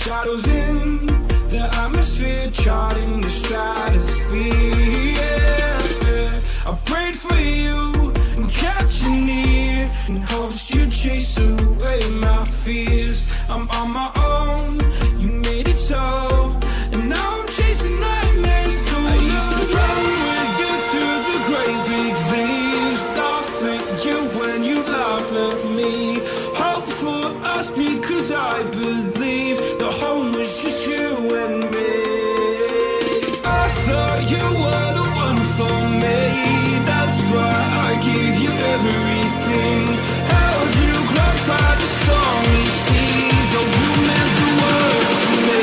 Shadows in the atmosphere, charting the stratosphere. Yeah. I prayed for you and kept you near, in hopes you'd chase away my fears. I'm on my own, you made it so, and now I'm chasing nightmares too. I used to run with you through the great big leaves, laugh at you when you laugh at me. Hope for us because I believe the home was just you and me. I thought you were the one for me, that's why I gave you everything. Held you close by the stormy seas, oh you meant the world to me.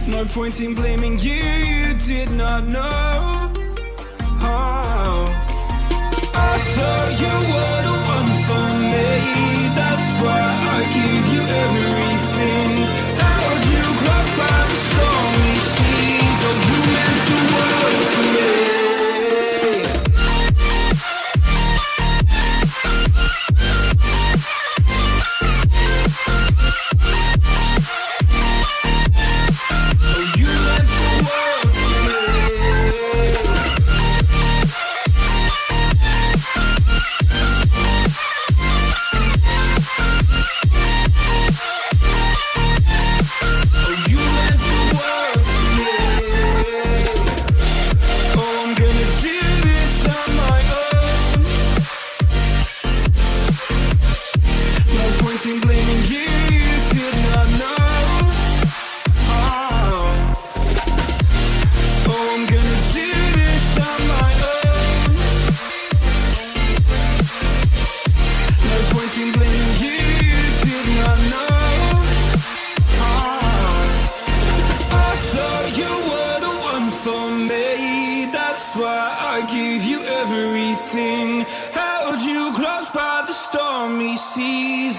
No point in blaming you, you did not know. Oh. I thought you were the one for me, that's why I gave you everything. Held you close by the stormy seas, oh you meant the world to me.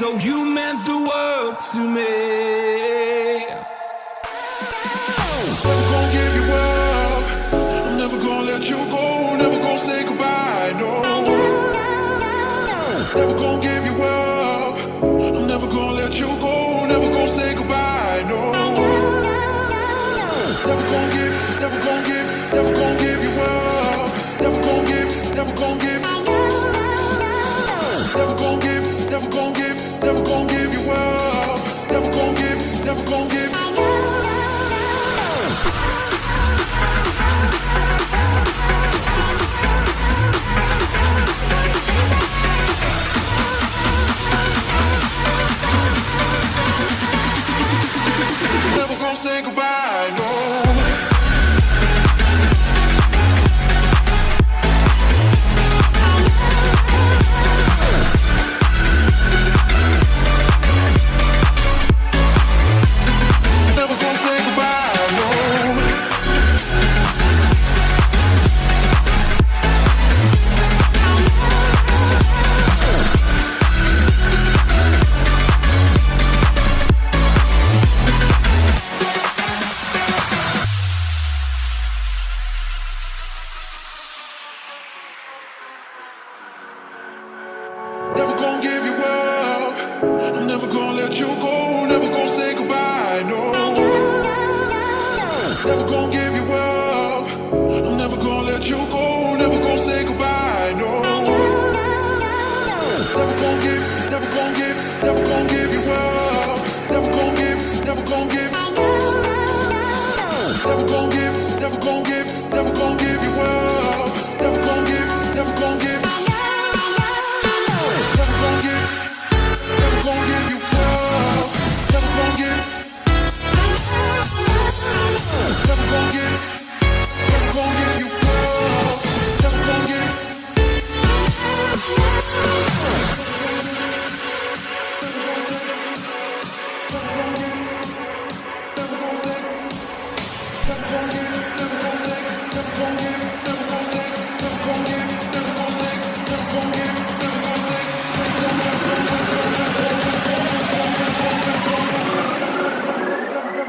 Oh, you meant the world to me. Never gonna give you up, I'm never gonna let you go, never gonna say goodbye, no. Never gonna give you up, I'm never gonna let you go, never gonna say goodbye, no. Never gonna give, never gonna give, never gonna give you up, never gonna give, never gonna give. Never gonna give, never gonna give, never gonna give you up. Never gonna give, never gonna give. Never gonna say goodbye, no. Never gonna give you up, I'm never gonna let you go, never gonna say goodbye, no. Never gonna give you up, I'm never gonna let you go, never gonna say goodbye, no. Never gonna give, never gonna give, never gonna give you up. Never gonna give, never gonna give. Never gonna give, never gonna give, never gonna give you up. Never gonna give, never gonna give. Never gonna give, never gonna give you up. Never gonna give, never gonna give.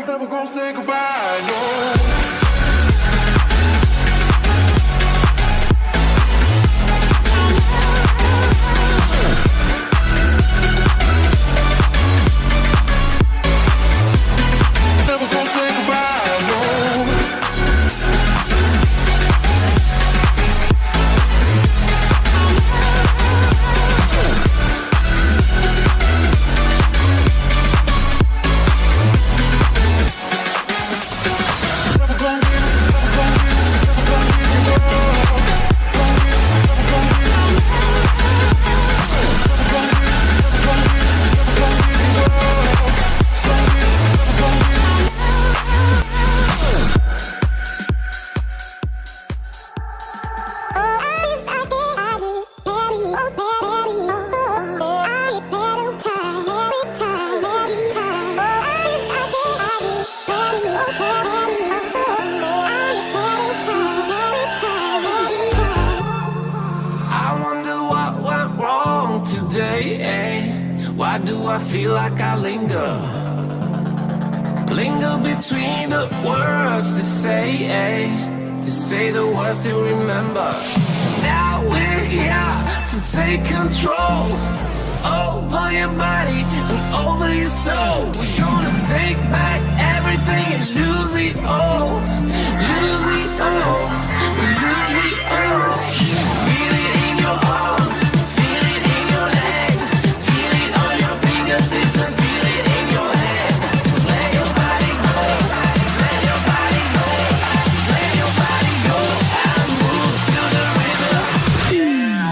Never gonna say goodbye, no. Why do I feel like I linger? Linger between the words to say the words to remember. Now we're here to take control over your body and over your soul. We're gonna take back everything and lose it all. Lose it all. Lose it all. Feel it in your arms. Feel it in your legs. Feel it on your fingertips and feel it in your head. Just let your body go. Just let your body go. Just let your body go and move to the rhythm. Yeah.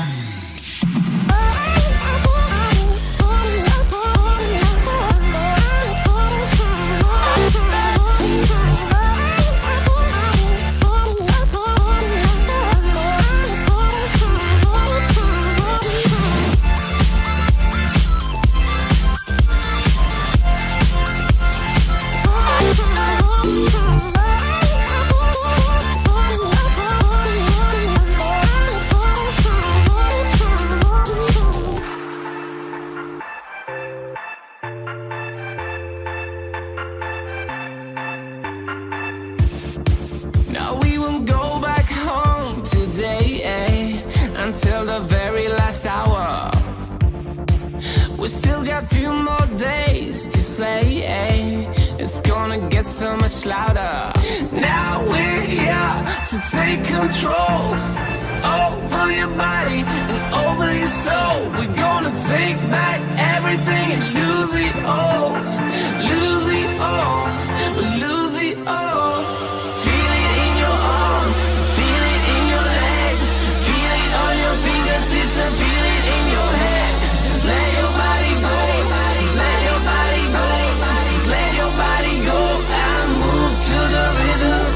Now we won't go back home today, until the very last hour. We still got few more days to slay, it's gonna get so much louder. Now we're here to take control over your body and over your soul. We're gonna take back everything and lose it all. Lose it all. Lose it all. Feel it in your arms. Feel it in your legs. Feel it on your fingertips and feel it in your head. Just let your body go. Just let your body go. Just let your body go and move to the rhythm.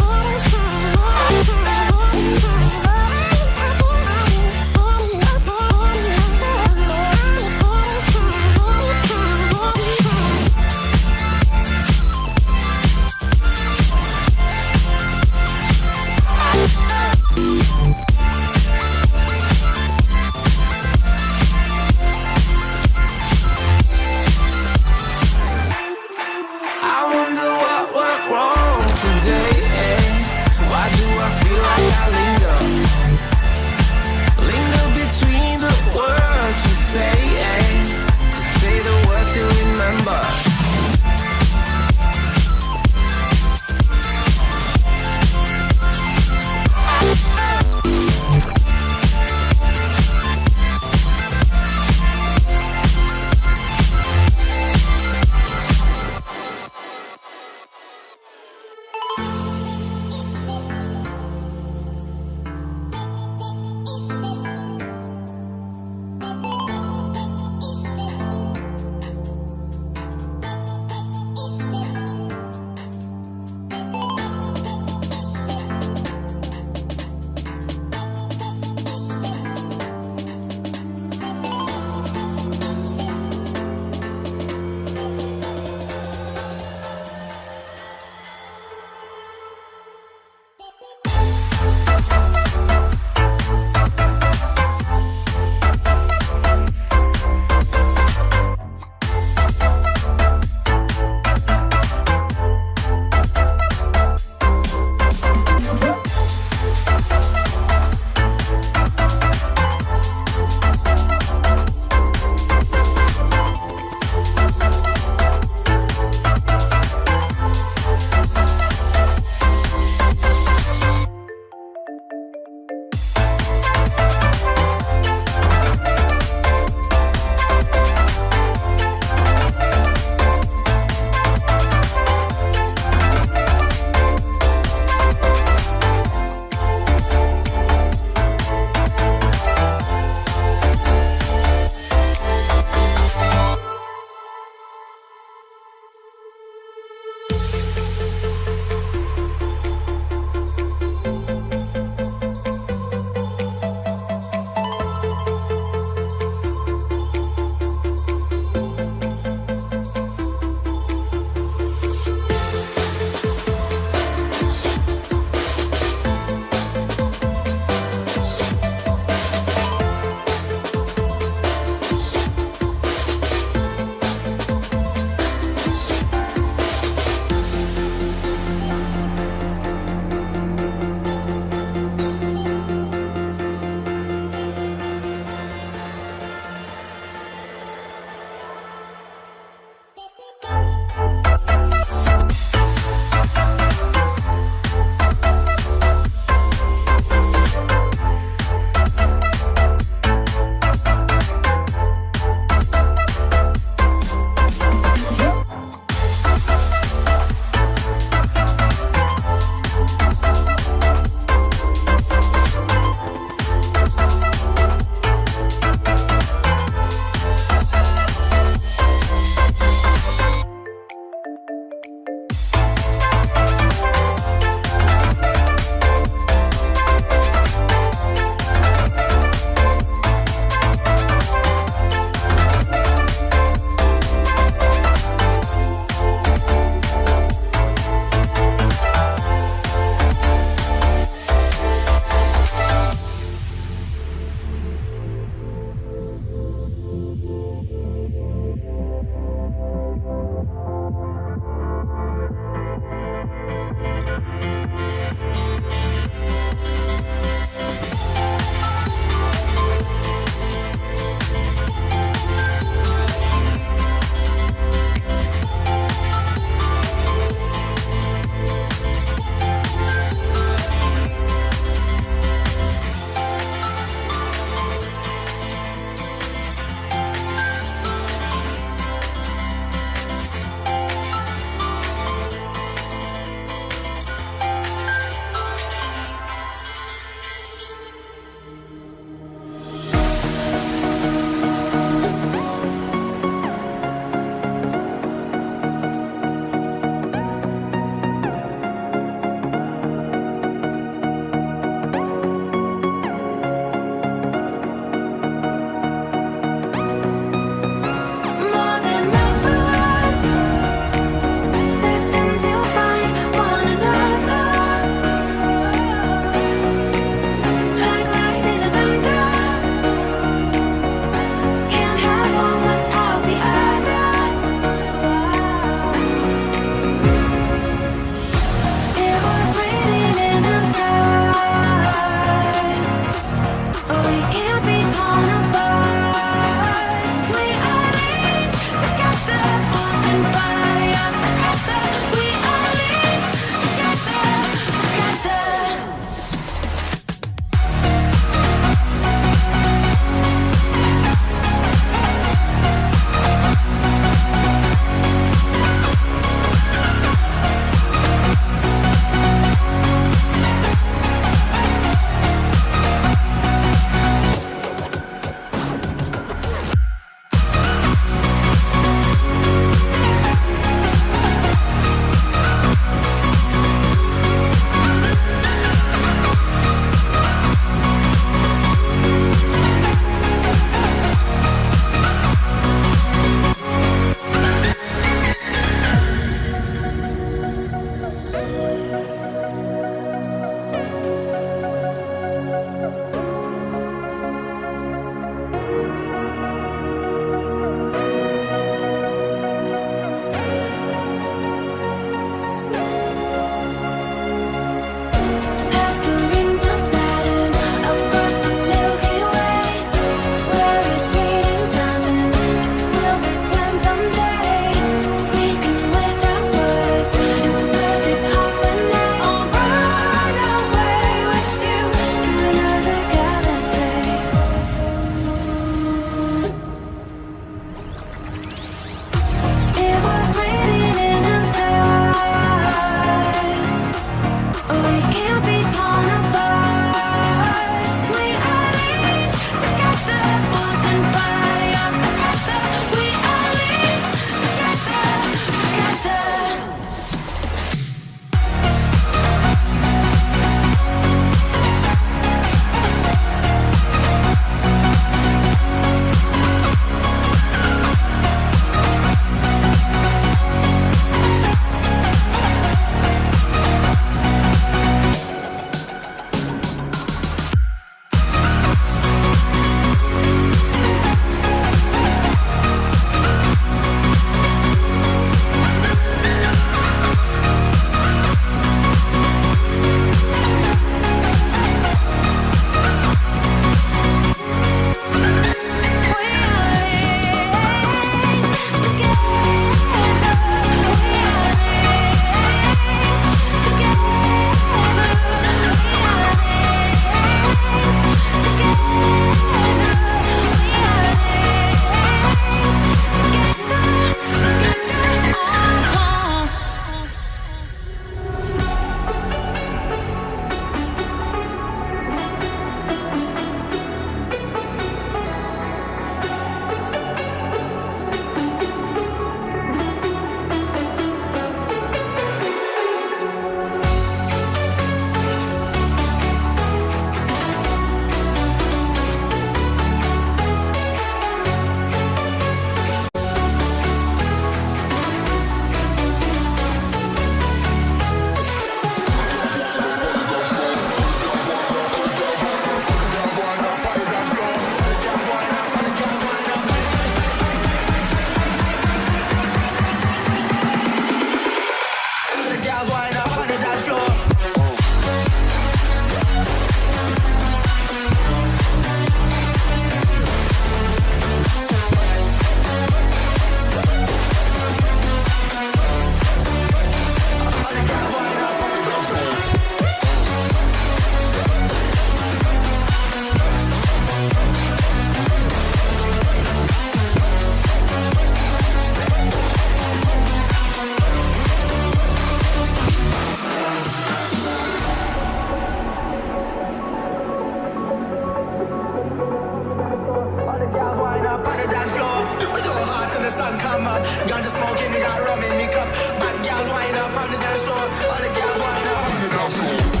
smoking, we got rum in the cup. Bad girls wind up on the dance floor. All the girls wind up on the dance floor.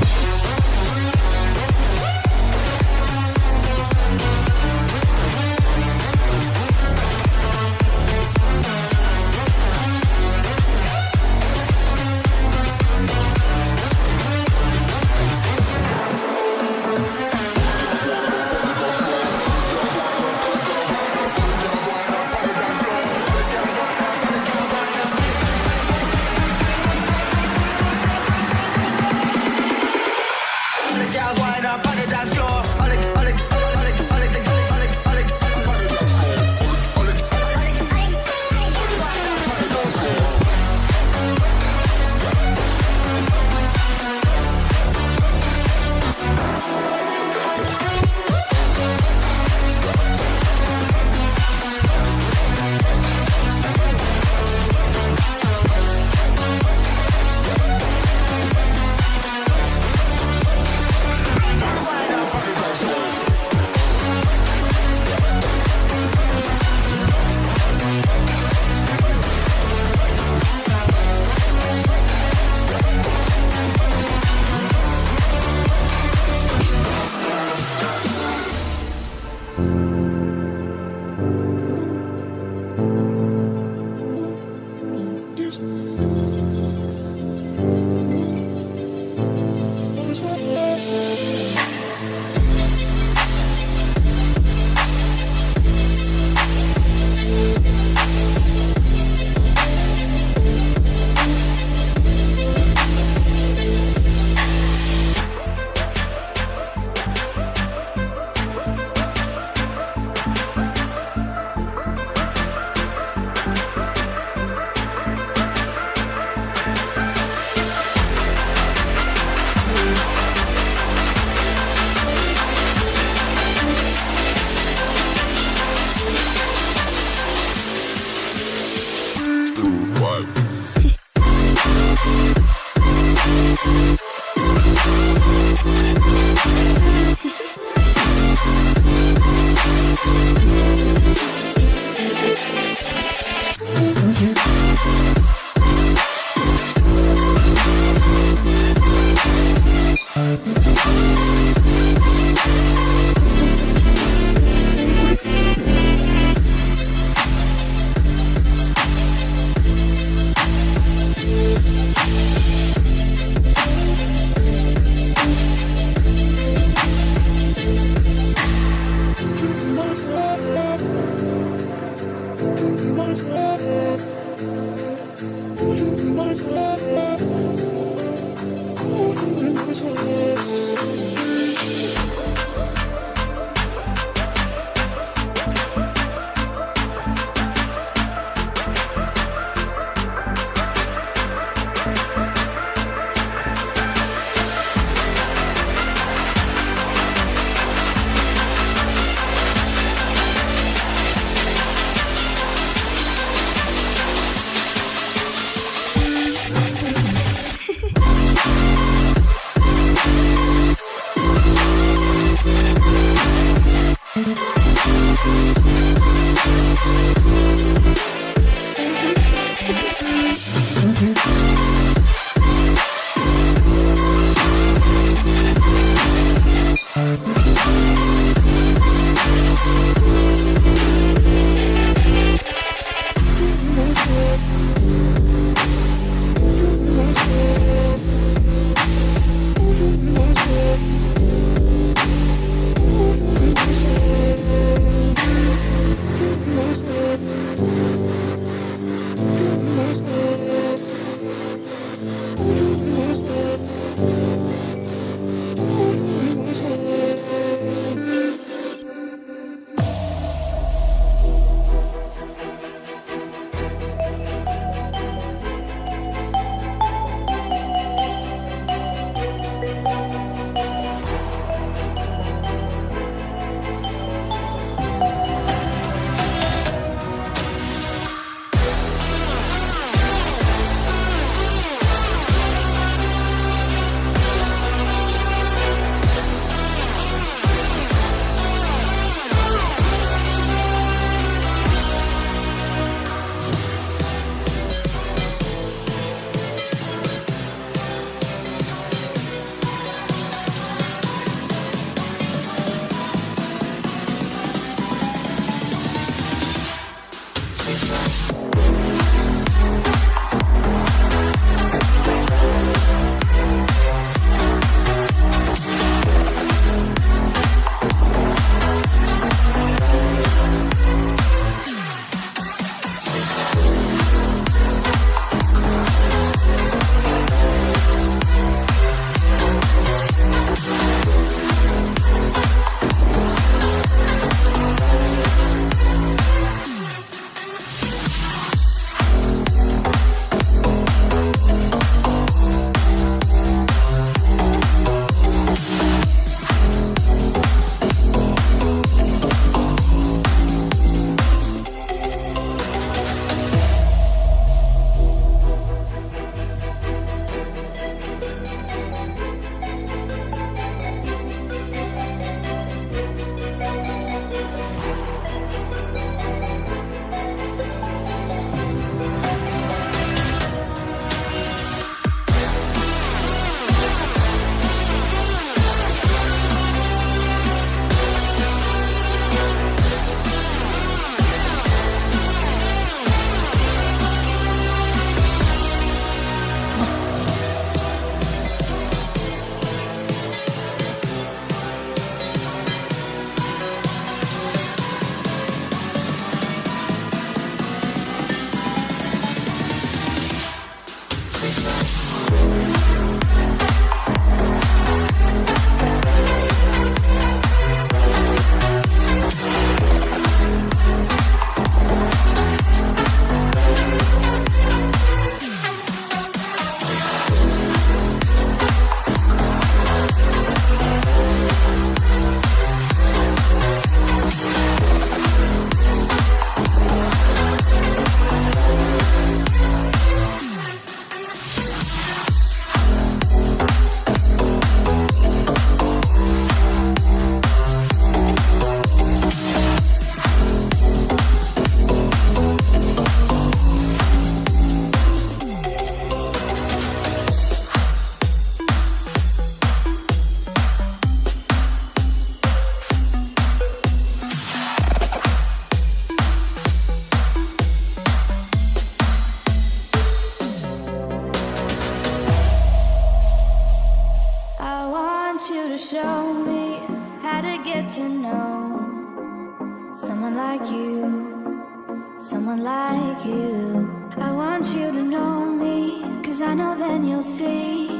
someone like you, someone like you. I want you to know me, 'cause I know then you'll see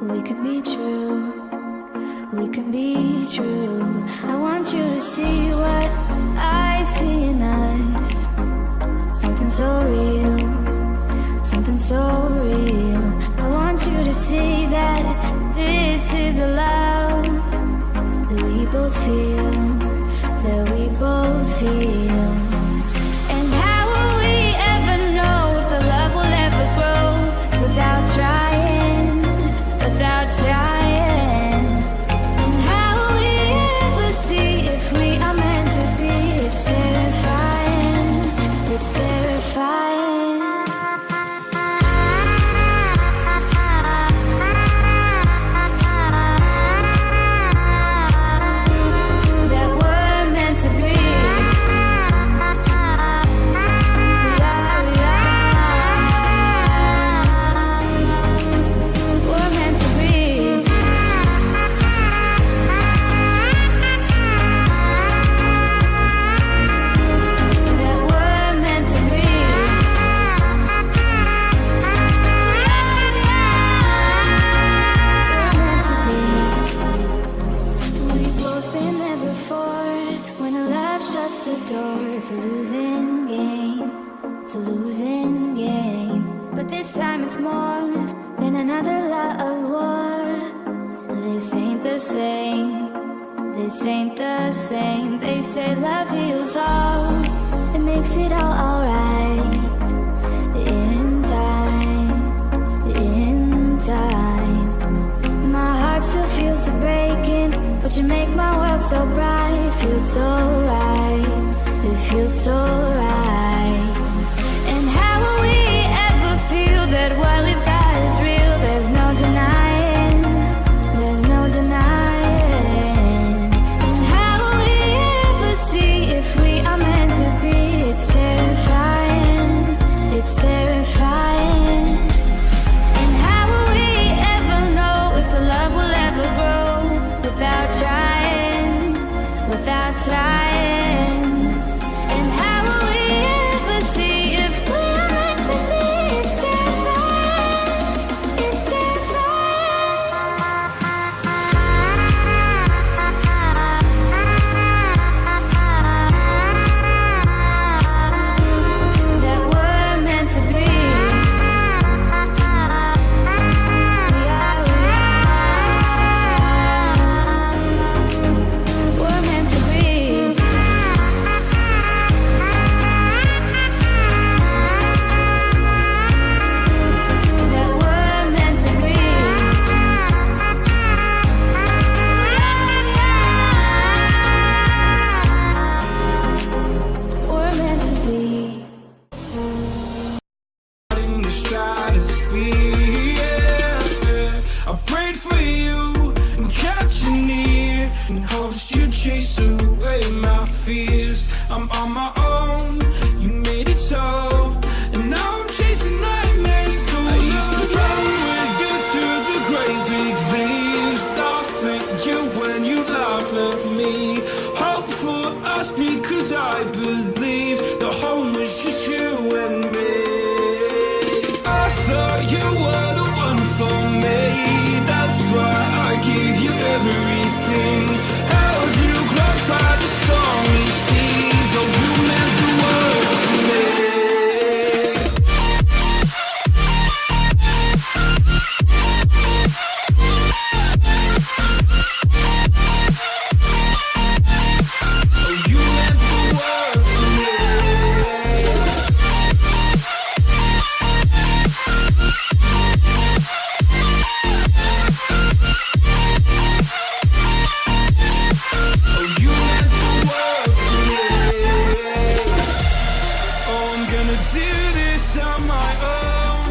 we could be true, we can be true. I want you to see what I see in us, something so real, something so real. I want you to see that this is a love that we both feel, that we both feel. And how will we ever know if the love will ever grow without trying, without trying? And how will we ever see if we are meant to be? It's terrifying, it's terrifying. That we're meant to be. We are, we're meant to be. That we're meant to be. We've both been there before. When a love shuts the door, it's a losing game. It's a losing game. But this time it's more than another lot of war. This ain't the same. This ain't the same. They say love heals all. It makes it all alright. In time. In time. My heart still feels the breaking, but you make my world so bright. It feels so right, it feels so right. And how will we ever feel that what we've got is real? There's no denying, there's no denying. And how will we ever see if we are meant to be? It's terrifying, it's terrifying. And how will we ever know if the love will ever grow without trying, without trying? And how will we ever see if we are meant to be? It's terrifying, it's terrifying. That we're meant to be. We're meant to be. That we're meant to be. We're meant to be. In the stratosphere, yeah. I prayed for you and kept you near in hopes you'd chase away my fears. I'm on my own, you made it so, and now I'm chasing nightmares. I used to run with you through the great big leaves, laugh at you when you laugh at me. Hope for us because I believe the home was just you and me. I thought you were the one for me. That's why I gave you everything. Held you close by the stormy seas. Oh, you meant the world to me. Oh, you meant the world to me. Oh, you meant the world to me. Oh, I'm gonna do this on my own.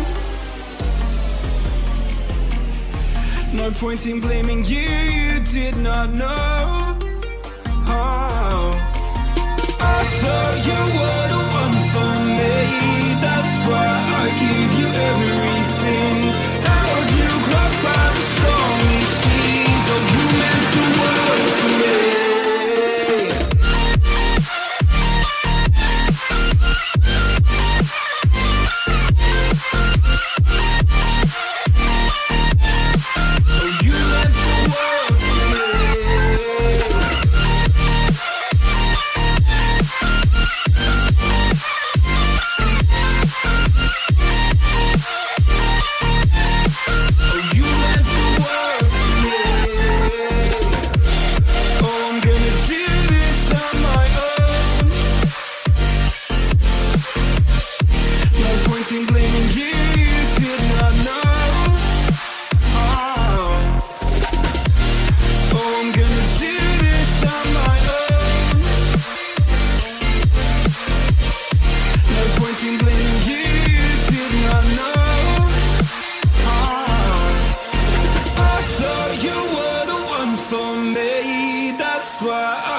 No point in blaming you, you did not know. Oh, I thought you were the one for me. That's why I gave you everything. Held you close by the stormy seas. Oh, you meant the world to me.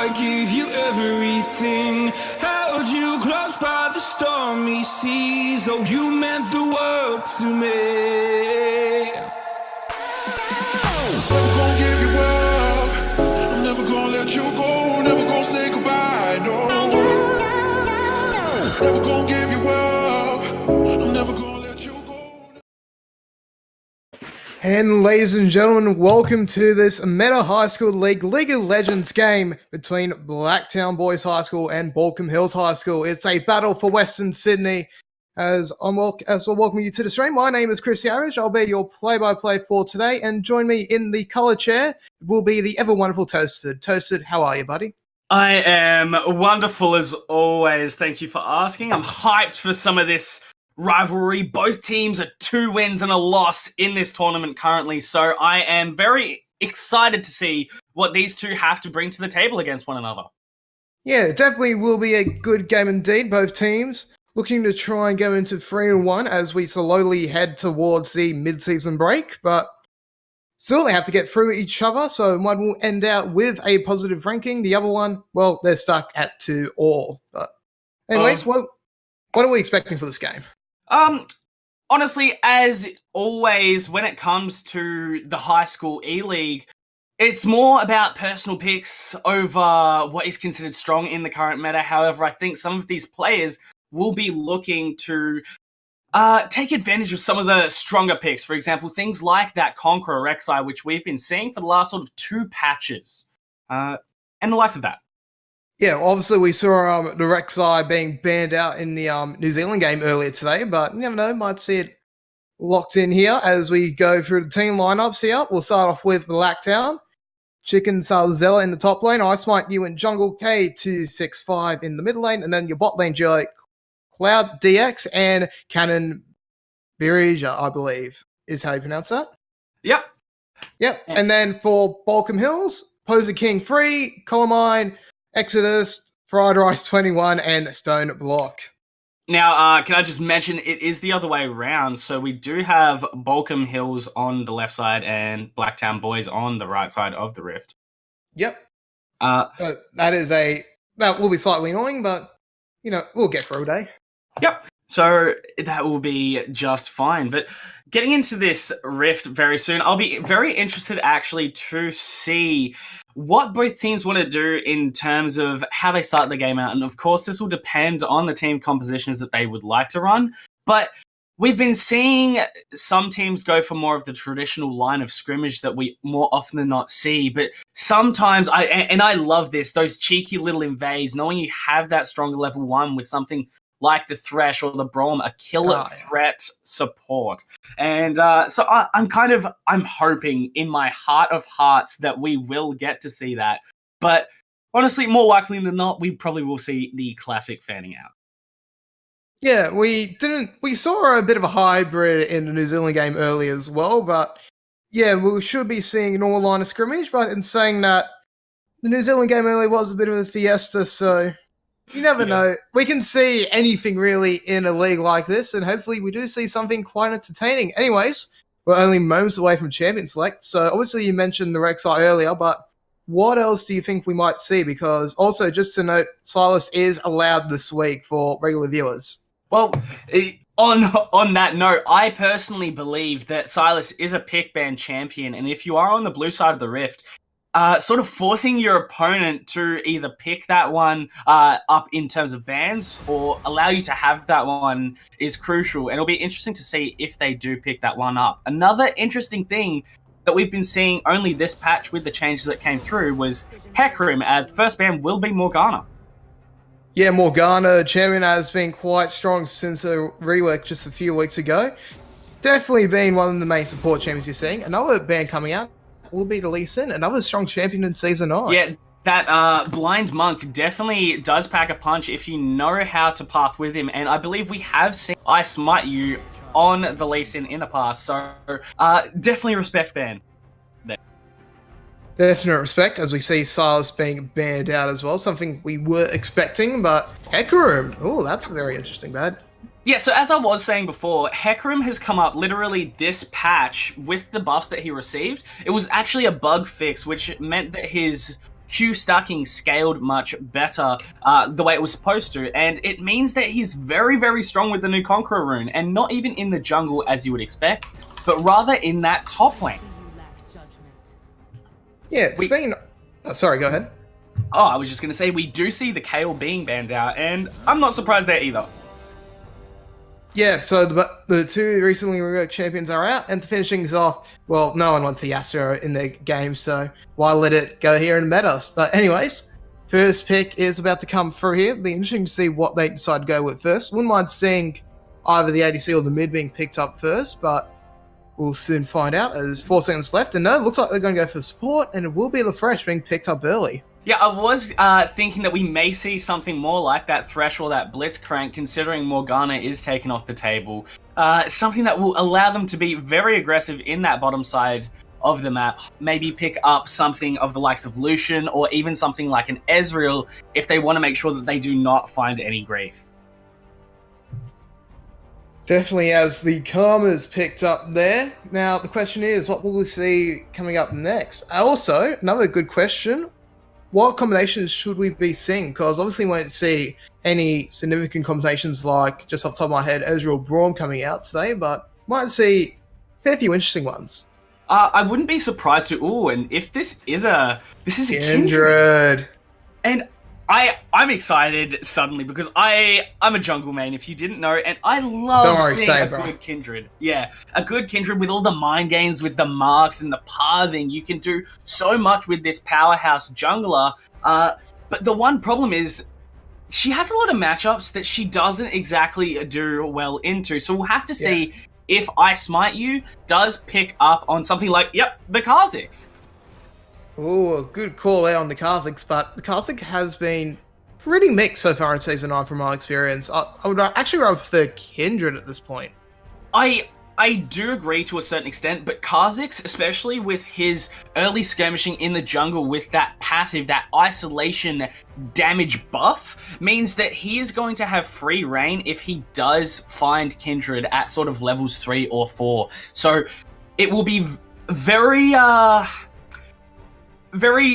I gave you everything, held you close by the stormy seas. Oh, you meant the world to me. Never gonna give you up. I'm never gonna let you go. Never gonna say goodbye. No. Never gonna give you up. I'm never gonna let you go. And ladies and gentlemen, welcome to this Meta High School League of Legends game between Blacktown Boys High School and Baulkham Hills High School. It's a battle for Western Sydney. As we're welcoming you to the stream, my name is Chris Yarridge. I'll be your play-by-play for today, and join me in the colour chair will be the ever-wonderful Toasted. Toasted, how are you, buddy? I am wonderful as always. Thank you for asking. I'm hyped for some of this rivalry. Both teams are 2 wins and a loss in this tournament currently, so I am very excited to see what these two have to bring to the table against one another. Yeah, it definitely will be a good game indeed. Both teams looking to try and go into 3-1 as we slowly head towards the mid-season break, but still they have to get through each other, so one will end out with a positive ranking. The other one, well, they're stuck at 2 all. But anyways, what are we expecting for this game? Honestly, as always, when it comes to the high school E-League, it's more about personal picks over what is considered strong in the current meta. However, I think some of these players will be looking to take advantage of some of the stronger picks. For example, things like that Conqueror Rek'Sai, which we've been seeing for the last sort of 2 patches, and the likes of that. Yeah, obviously we saw the Rek'Sai being banned out in the New Zealand game earlier today, but you never know, might see it locked in here as we go through the team lineups here. We'll start off with Blacktown, Chicken Salzella in the top lane, Ice Smite you in jungle, K265 in the middle lane, and then your bot lane duo Cloud DX and Cannon Birija, I believe, is how you pronounce that. Yep. And then for Baulkham Hills, Poser King 3, Colomine, Exodus, Fried Rice 21, and Stone Block. Now, can I just mention, it is the other way around. So we do have Baulkham Hills on the left side and Blacktown Boys on the right side of the Rift. Yep. That will be slightly annoying, but, we'll get through a day. Yep. So that will be just fine. But getting into this Rift very soon, I'll be very interested actually to see what both teams want to do in terms of how they start the game out. And of course, this will depend on the team compositions that they would like to run. But we've been seeing some teams go for more of the traditional line of scrimmage that we more often than not see. But sometimes, I love this, those cheeky little invades, knowing you have that stronger level 1 with something like the Thresh or the Braum, a killer threat support. And so I'm hoping in my heart of hearts that we will get to see that. But honestly, more likely than not, we probably will see the classic fanning out. Yeah, we saw a bit of a hybrid in the New Zealand game earlier as well, but yeah, we should be seeing a normal line of scrimmage, but in saying that, the New Zealand game earlier was a bit of a fiesta, so you never know. We can see anything really in a league like this, and hopefully we do see something quite entertaining. Anyways, we're only moments away from Champion Select, so obviously you mentioned the Rek'Sai earlier, but what else do you think we might see? Because also, just to note, Silas is allowed this week for regular viewers. Well, on that note, I personally believe that Silas is a pick ban champion, and if you are on the blue side of the Rift, sort of forcing your opponent to either pick that one up in terms of bans or allow you to have that one is crucial, and it'll be interesting to see if they do pick that one up. Another interesting thing that we've been seeing only this patch with the changes that came through was Hecarim, as the first ban will be Morgana. Yeah, Morgana, champion, has been quite strong since a rework just a few weeks ago. Definitely been one of the main support champions you're seeing. Another ban coming out will be the Lee Sin, another strong champion in Season 9. Yeah, that Blind Monk definitely does pack a punch if you know how to path with him, and I believe we have seen I Smite You on the Lee Sin in the past, so definitely respect ban. Definite respect, as we see Silas being banned out as well, something we were expecting, but Hecarim, oh, that's very interesting, bad. Yeah, so as I was saying before, Hecarim has come up literally this patch with the buffs that he received. It was actually a bug fix, which meant that his Q stacking scaled much better the way it was supposed to, and it means that he's very, very strong with the new Conqueror rune, and not even in the jungle as you would expect, but rather in that top lane. Yeah, it's been... Oh, sorry, go ahead. Oh, I was just going to say, we do see the Kayle being banned out, and I'm not surprised there either. Yeah, so the two recently reworked champions are out, and to finish things off, well, no one wants a Yasuo in their game, so why let it go here and meta? But anyways, first pick is about to come through here. It'll be interesting to see what they decide to go with first. Wouldn't mind seeing either the ADC or the mid being picked up first, but we'll soon find out. There's 4 seconds left, and no, it looks like they're going to go for support, and it will be the Fresh being picked up early. Yeah, I was thinking that we may see something more like that Thresh or that Blitzcrank, considering Morgana is taken off the table. Something that will allow them to be very aggressive in that bottom side of the map. Maybe pick up something of the likes of Lucian, or even something like an Ezreal, if they want to make sure that they do not find any grief. Definitely, as the Karma's picked up there. Now, the question is, what will we see coming up next? Also, another good question. What combinations should we be seeing? Because obviously we won't see any significant combinations like, just off the top of my head, Ezreal Braum coming out today, but might see a fair few interesting ones. I wouldn't be surprised to. Ooh, and if this is a Kindred. And I'm excited suddenly because I'm a jungle main, if you didn't know, and I love seeing a good Kindred. Yeah, a good Kindred with all the mind games, with the marks and the pathing. You can do so much with this powerhouse jungler. But the one problem is she has a lot of matchups that she doesn't exactly do well into. So we'll have to see if I Smite You does pick up on something like, the Kha'Zix. Oh, a good call out on the Kha'Zix, but the Kha'Zix has been pretty mixed so far in Season 9 from my experience. I would actually rather prefer Kindred at this point. I do agree to a certain extent, but Kha'Zix, especially with his early skirmishing in the jungle with that passive, that isolation damage buff, means that he is going to have free reign if he does find Kindred at sort of levels 3 or 4. So it will be very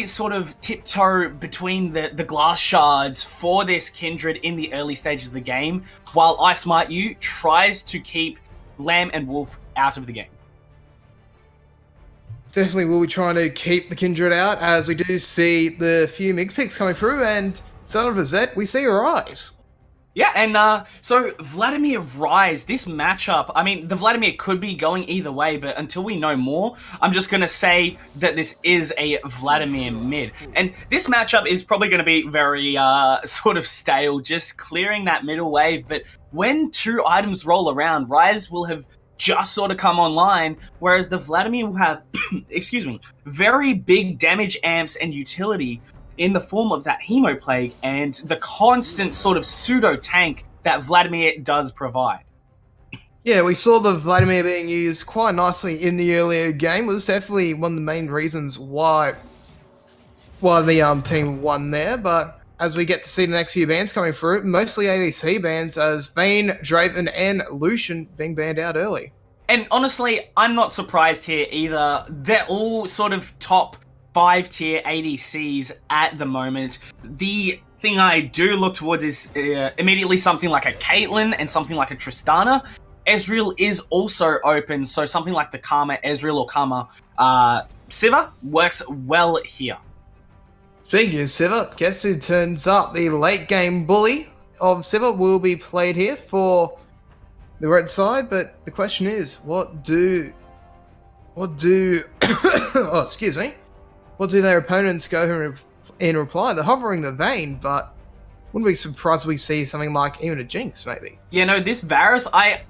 sort of tiptoe between the glass shards for this Kindred in the early stages of the game, while I Smite You tries to keep Lamb and Wolf out of the game. Definitely will be trying to keep the Kindred out, as we do see the few mix picks coming through, and son of a Zed, we see a rise. Yeah, and so Vladimir Rise, this matchup, I mean, the Vladimir could be going either way, but until we know more, I'm just going to say that this is a Vladimir mid. And this matchup is probably going to be very sort of stale, just clearing that middle wave. But when 2 items roll around, Rise will have just sort of come online, whereas the Vladimir will have, excuse me, very big damage amps and utility in the form of that Hemo Plague and the constant sort of pseudo-tank that Vladimir does provide. Yeah, we saw the Vladimir being used quite nicely in the earlier game. It was definitely one of the main reasons why the team won there, but as we get to see the next few bans coming through, mostly ADC bans, as Vayne, Draven, and Lucian being banned out early. And honestly, I'm not surprised here either. They're all sort of top 5-tier ADCs at the moment. The thing I do look towards is immediately something like a Caitlyn and something like a Tristana. Ezreal is also open, so something like the Karma Ezreal or Karma Sivir works well here. Speaking of Sivir, guess who turns up? The late game bully of Sivir will be played here for the red side, but the question is, what do oh, excuse me. What do their opponents go in reply? They're hovering the Vayne, but wouldn't be surprised if we see something like even a Jinx, maybe. Yeah, no, this Varus, I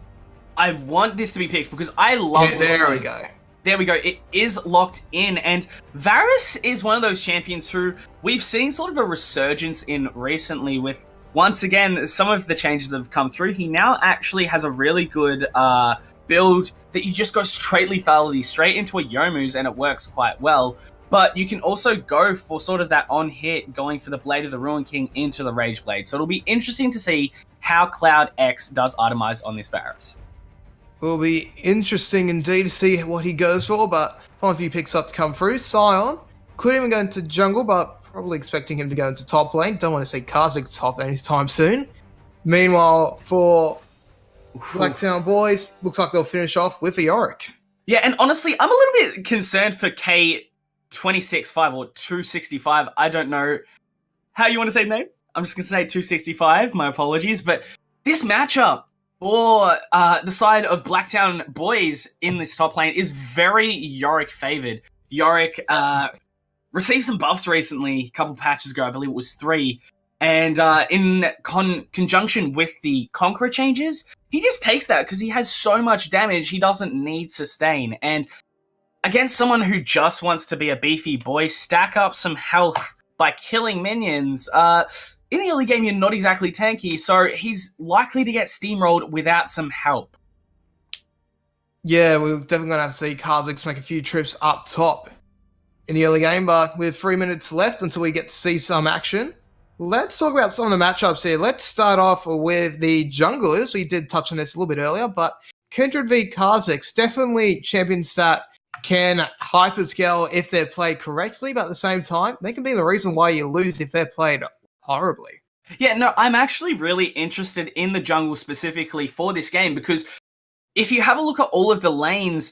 want this to be picked because I love this. There we go. There we go. It is locked in, and Varus is one of those champions who we've seen sort of a resurgence in recently with, once again, some of the changes that have come through. He now actually has a really good build that you just go straight lethality, straight into a Yomu's, and it works quite well. But you can also go for sort of that on-hit, going for the Blade of the Ruin King into the Rage Blade. So it'll be interesting to see how Cloud X does itemize on this Varus. Will be interesting indeed to see what he goes for, but final few picks up to come through. Sion could even go into jungle, but probably expecting him to go into top lane. Don't want to see Karzik's top anytime soon. Meanwhile, for Blacktown boys, looks like they'll finish off with the Yorick. Yeah, and honestly, I'm a little bit concerned for K265 or 265. I don't know how you want to say the name. I'm just going to say 265. My apologies. But this matchup for the side of Blacktown boys in this top lane is very Yorick favored. Yorick received some buffs recently, a couple patches ago. I believe it was 3. And in conjunction with the Conqueror changes, he just takes that because he has so much damage, he doesn't need sustain. And against someone who just wants to be a beefy boy, stack up some health by killing minions, in the early game you're not exactly tanky, so he's likely to get steamrolled without some help. Yeah, we're definitely going to have to see Karzix make a few trips up top in the early game, but with 3 minutes left until we get to see some action, let's talk about some of the matchups here. Let's start off with the junglers. We did touch on this a little bit earlier, but Kindred v Karzix, definitely champions that can hyperscale if they're played correctly, but at the same time, they can be the reason why you lose if they're played horribly. Yeah, no, I'm actually really interested in the jungle specifically for this game because if you have a look at all of the lanes,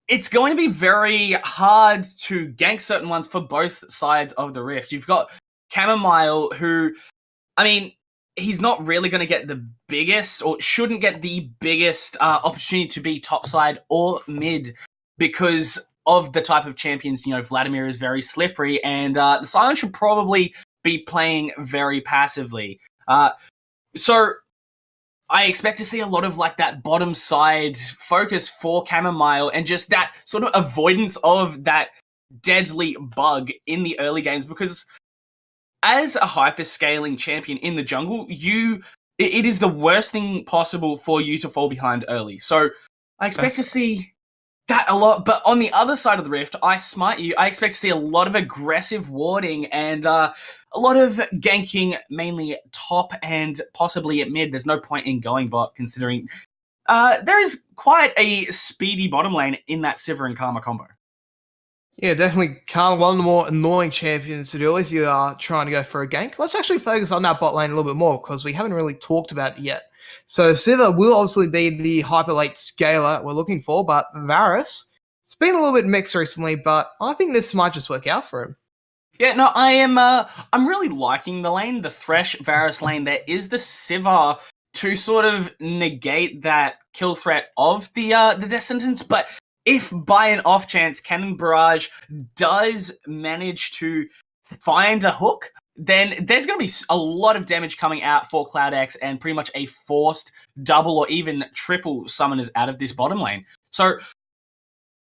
it's going to be very hard to gank certain ones for both sides of the rift. You've got Chamomile, who, I mean, he's not really going to get the biggest, or shouldn't get the biggest opportunity to be topside or mid because of the type of champions. You know, Vladimir is very slippery, and the Silent should probably be playing very passively. So I expect to see a lot of like that bottom side focus for Chamomile and just that sort of avoidance of that deadly bug in the early games because as a hyper-scaling champion in the jungle, it is the worst thing possible for you to fall behind early. So I expect to see that a lot. But on the other side of the rift, I expect to see a lot of aggressive warding and a lot of ganking, mainly top and possibly at mid. There's no point in going bot considering there is quite a speedy bottom lane in that Sivir and Karma combo. Yeah, definitely one of the more annoying champions to do if you are trying to go for a gank. Let's actually focus on that bot lane a little bit more because we haven't really talked about it yet. So Sivir will obviously be the hyper late scaler we're looking for, but Varus, it's been a little bit mixed recently, but I think this might just work out for him. Yeah, no, I'm really liking the lane, the Thresh Varus lane. There is the Sivir to sort of negate that kill threat of the Descendants, but if by an off chance Cannon Barrage does manage to find a hook, then there's going to be a lot of damage coming out for CloudX and pretty much a forced double or even triple summoners out of this bottom lane. So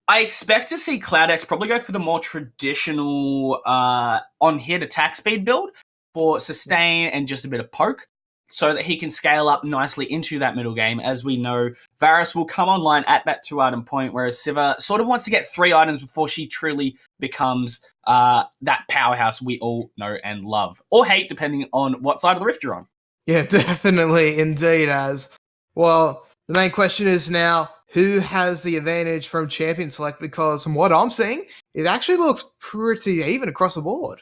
I expect to see CloudX probably go for the more traditional on-hit attack speed build for sustain and just a bit of poke, so that he can scale up nicely into that middle game. As we know, Varus will come online at that 2-item point, whereas Sivir sort of wants to get 3 items before she truly becomes that powerhouse we all know and love. Or hate, depending on what side of the rift you're on. Yeah, definitely, indeed, as. Well, the main question is now, who has the advantage from champion select? Because from what I'm seeing, it actually looks pretty even across the board.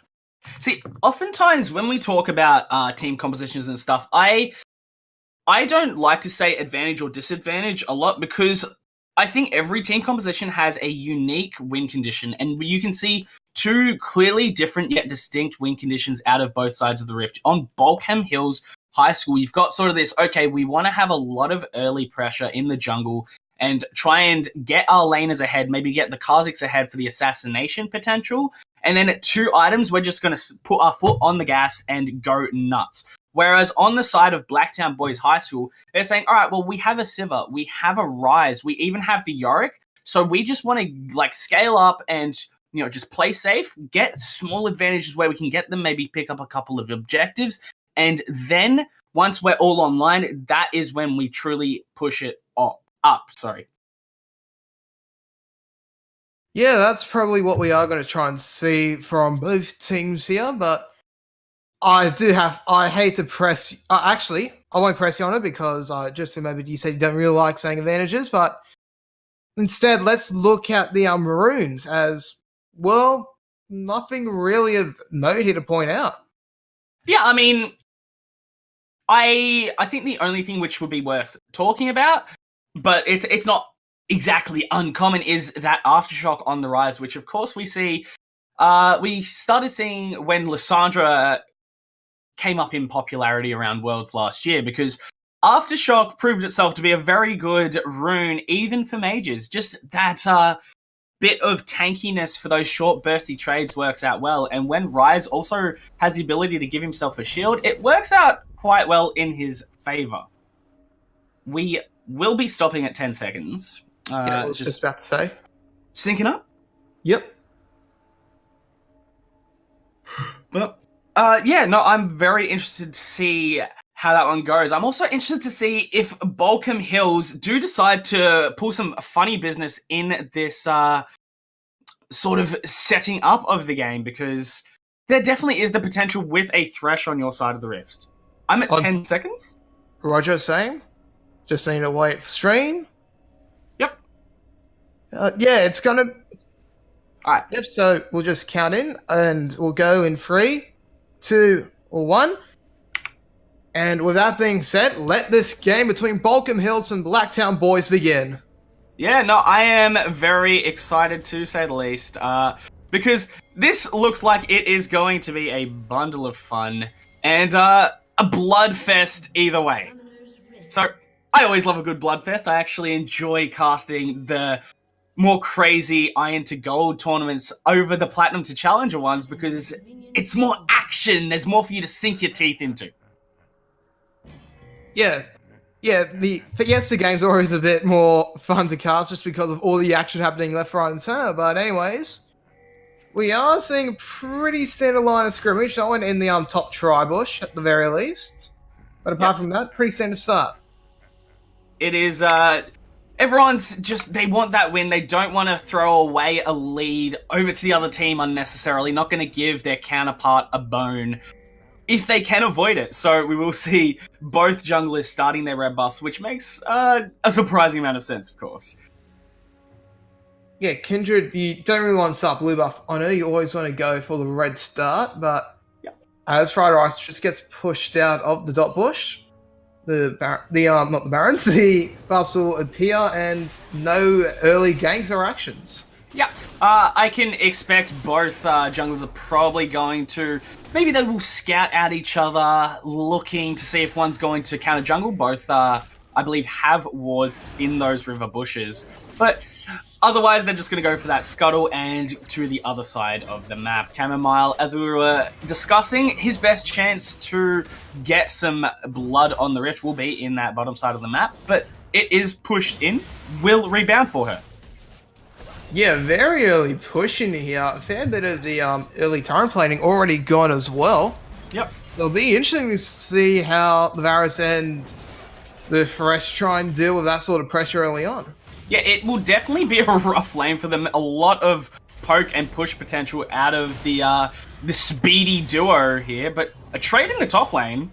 See, oftentimes when we talk about team compositions and stuff, I don't like to say advantage or disadvantage a lot because I think every team composition has a unique win condition, and you can see 2 clearly different yet distinct win conditions out of both sides of the rift. On Baulkham Hills High School, you've got sort of this, okay, we want to have a lot of early pressure in the jungle and try and get our laners ahead, maybe get the Kha'Zix ahead for the assassination potential. And then at 2 items, we're just going to put our foot on the gas and go nuts. Whereas on the side of Blacktown Boys High School, they're saying, all right, well, we have a Sivir, we have a Rise, we even have the Yorick. So we just want to like scale up and, you know, just play safe, get small advantages where we can get them, maybe pick up a couple of objectives. And then once we're all online, that is when we truly push it up. Yeah, that's probably what we are going to try and see from both teams here, but I hate to press, actually, I won't press you on it because just remembered you said you don't really like saying advantages, but instead, let's look at the Maroons as, well, nothing really of note here to point out. Yeah, I mean, I think the only thing which would be worth talking about, but it's not exactly uncommon, is that Aftershock on the rise, which of course we see. We started seeing when Lysandra came up in popularity around Worlds last year, because Aftershock proved itself to be a very good rune, even for mages. Just that bit of tankiness for those short bursty trades works out well, and when Rise also has the ability to give himself a shield, it works out quite well in his favor. We will be stopping at 10 seconds. I was just about to say. Syncing up? Yep. Well, I'm very interested to see how that one goes. I'm also interested to see if Baulkham Hills do decide to pull some funny business in this sort of setting up of the game, because there definitely is the potential with a Thresh on your side of the rift. I'm at 10 seconds. Roger, same. Just need to wait for stream. Yep. Yeah, it's gonna. All right. Yep. So we'll just count in, and we'll go in 3, 2, or 1. And with that being said, let this game between Baulkham Hills and Blacktown boys begin. Yeah, no, I am very excited to say the least, because this looks like it is going to be a bundle of fun and a bloodfest either way. So I always love a good bloodfest. I actually enjoy casting the more crazy Iron to Gold tournaments over the Platinum to Challenger ones, because it's more action. There's more for you to sink your teeth into. Yeah, the Fiesta game's always a bit more fun to cast just because of all the action happening left, right, and center. But anyways, we are seeing a pretty standard line of scrimmage. That one in the top tri-bush at the very least. But apart from that, pretty standard start. It is, everyone's just, they want that win. They don't want to throw away a lead over to the other team unnecessarily. Not going to give their counterpart a bone if they can avoid it. So we will see both junglers starting their red buffs, which makes a surprising amount of sense, of course. Yeah, Kindred, you don't really want to start blue buff on her. You always want to go for the red start, but as Fried Rice just gets pushed out of the dot bush, not the Barons, the buffs will appear and no early ganks or actions. Yeah, I can expect both junglers are probably going to, maybe they will scout out each other, looking to see if one's going to counter jungle. Both, I believe, have wards in those river bushes. But otherwise, they're just going to go for that scuttle and to the other side of the map. Chamomile, as we were discussing, his best chance to get some blood on the rift will be in that bottom side of the map, but it is pushed in, will rebound for her. Yeah, very early push in here. A fair bit of the early turret plating already gone as well. Yep. It'll be interesting to see how the Varus and the Thresh try and deal with that sort of pressure early on. Yeah, it will definitely be a rough lane for them. A lot of poke and push potential out of the speedy duo here, but a trade in the top lane.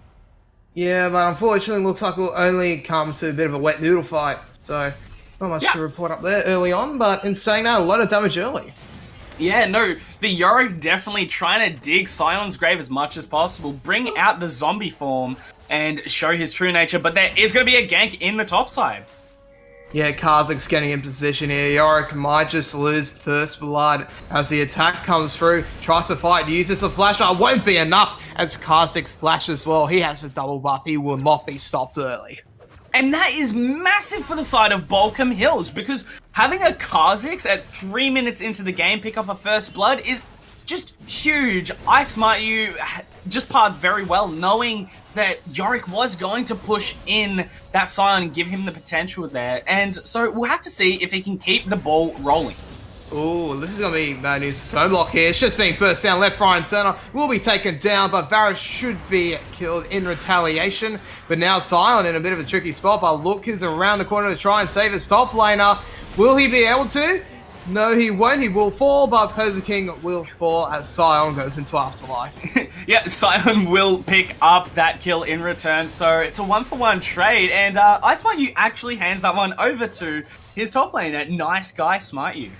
Yeah, but unfortunately looks like we'll only come to a bit of a wet noodle fight, so not much to report up there early on, but in saying that, a lot of damage early. Yeah, no, the Yorick definitely trying to dig Sion's grave as much as possible, bring out the zombie form, and show his true nature, but there is going to be a gank in the top side. Yeah, Karzik's getting in position here. Yorick might just lose first blood as the attack comes through, tries to fight, uses the flash, but won't be enough as Karzik's flash as well. He has a double buff, he will not be stopped early. And that is massive for the side of Baulkham Hills, because having a Kha'Zix at 3 minutes into the game pick up a first blood is just huge. I smart you just pared very well, knowing that Yorick was going to push in that Sion and give him the potential there. And so we'll have to see if he can keep the ball rolling. Oh, this is going to be bad news. Snowblock here. It's just being burst down left, right, and center. Will be taken down, but Varus should be killed in retaliation. But now Sion in a bit of a tricky spot, but Look is around the corner to try and save his top laner. Will he be able to? No, he won't. He will fall, but Poser King will fall as Sion goes into Afterlife. Yeah, Sion will pick up that kill in return, so it's a 1-for-1 trade, and I Smite You actually hands that one over to his top laner. Nice guy, Smite You.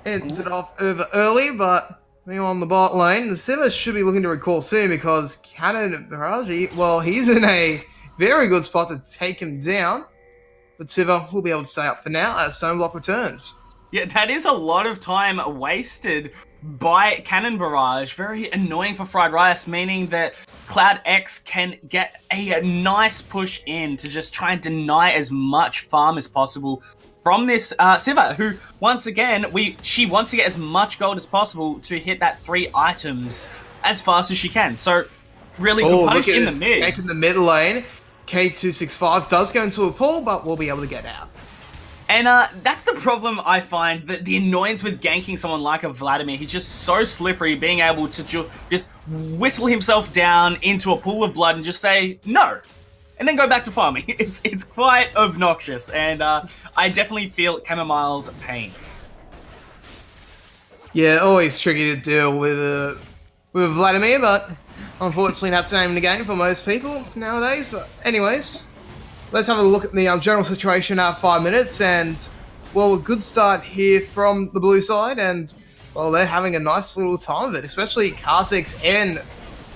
ends it off over early, but being on the bot lane, the Siva should be looking to recall soon because Cannon Baraji, well, he's in a very good spot to take him down. But Siva will be able to stay up for now as Stoneblock returns. Yeah, that is a lot of time wasted by Cannon Barrage. Very annoying for Fried Rice, meaning that Cloud X can get a nice push in to just try and deny as much farm as possible from this Siva, who, once again, she wants to get as much gold as possible to hit that 3 items as fast as she can. So, really good punish in the mid. Taking the mid lane. K265 does go into a pool, but we'll be able to get out. And that's the problem I find, that the annoyance with ganking someone like a Vladimir. He's just so slippery, being able to just whittle himself down into a pool of blood and just say, no, and then go back to farming. It's quite obnoxious, and I definitely feel Chamomile's pain. Yeah, always tricky to deal with Vladimir, but unfortunately that's the name of the game for most people nowadays. But anyways, let's have a look at the general situation at 5 minutes, and well, a good start here from the blue side, and well, they're having a nice little time of it, especially Kha'Zix and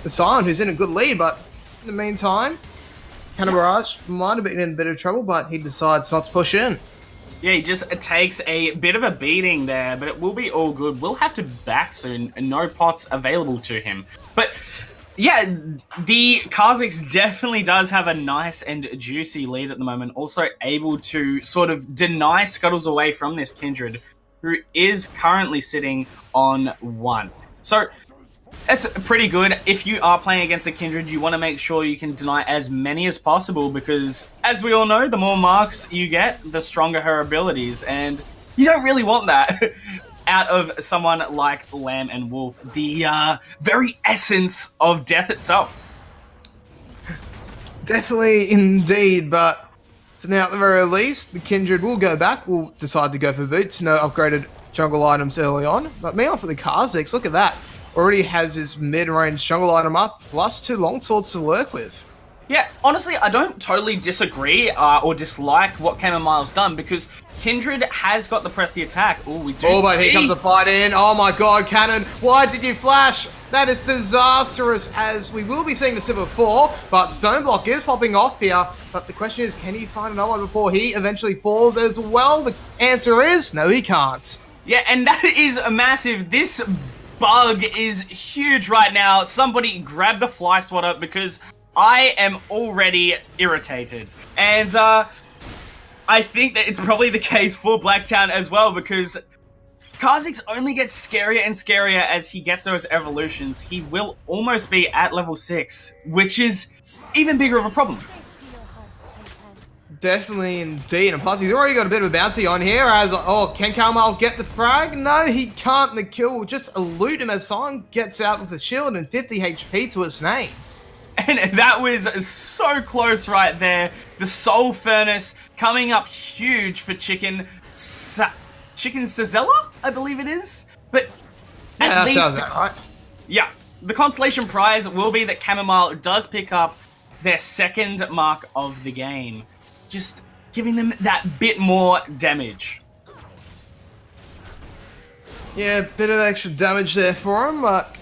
the Silent, who's in a good lead. But in the meantime, Cannon Barrage might have been in a bit of trouble, but he decides not to push in. Yeah, he just takes a bit of a beating there, but it will be all good. We'll have to back soon. No pots available to him. But yeah, the Kha'Zix definitely does have a nice and juicy lead at the moment. Also able to sort of deny scuttles away from this Kindred, who is currently sitting on 1. So that's pretty good. If you are playing against a Kindred, you want to make sure you can deny as many as possible because, as we all know, the more marks you get, the stronger her abilities, and you don't really want that out of someone like Lamb and Wolf, the very essence of death itself. Definitely indeed, but for now at the very least, the Kindred will go back, will decide to go for boots, no upgraded jungle items early on. But meanwhile for the Kha'Zix, look at that. Already has his mid-range jungle item up, plus 2 longswords to work with. Yeah, honestly, I don't totally disagree or dislike what Chamomile's done because Kindred has got the press the attack. Oh, we do but here comes the fight in. Oh my god, Cannon, why did you flash? That is disastrous, as we will be seeing the Silver 4, but Stoneblock is popping off here. But the question is, can he find another one before he eventually falls as well? The answer is, no, he can't. Yeah, and that is massive. This bug is huge right now. Somebody grab the fly swatter because I am already irritated. And I think that it's probably the case for Blacktown as well because Kha'Zix only gets scarier and scarier as he gets those evolutions. He will almost be at level 6, which is even bigger of a problem. Definitely indeed, and plus he's already got a bit of a bounty on here as, oh, can Carmel get the frag? No, he can't. The kill will just elude him as Silent gets out with a shield and 50 HP to his name. And that was so close right there. The Soul Furnace coming up huge for Chicken Sazella, I believe it is. But yeah, at least sounds about right. Yeah, the consolation prize will be that Chamomile does pick up their 2nd mark of the game, just giving them that bit more damage. Yeah, bit of extra damage there for him, but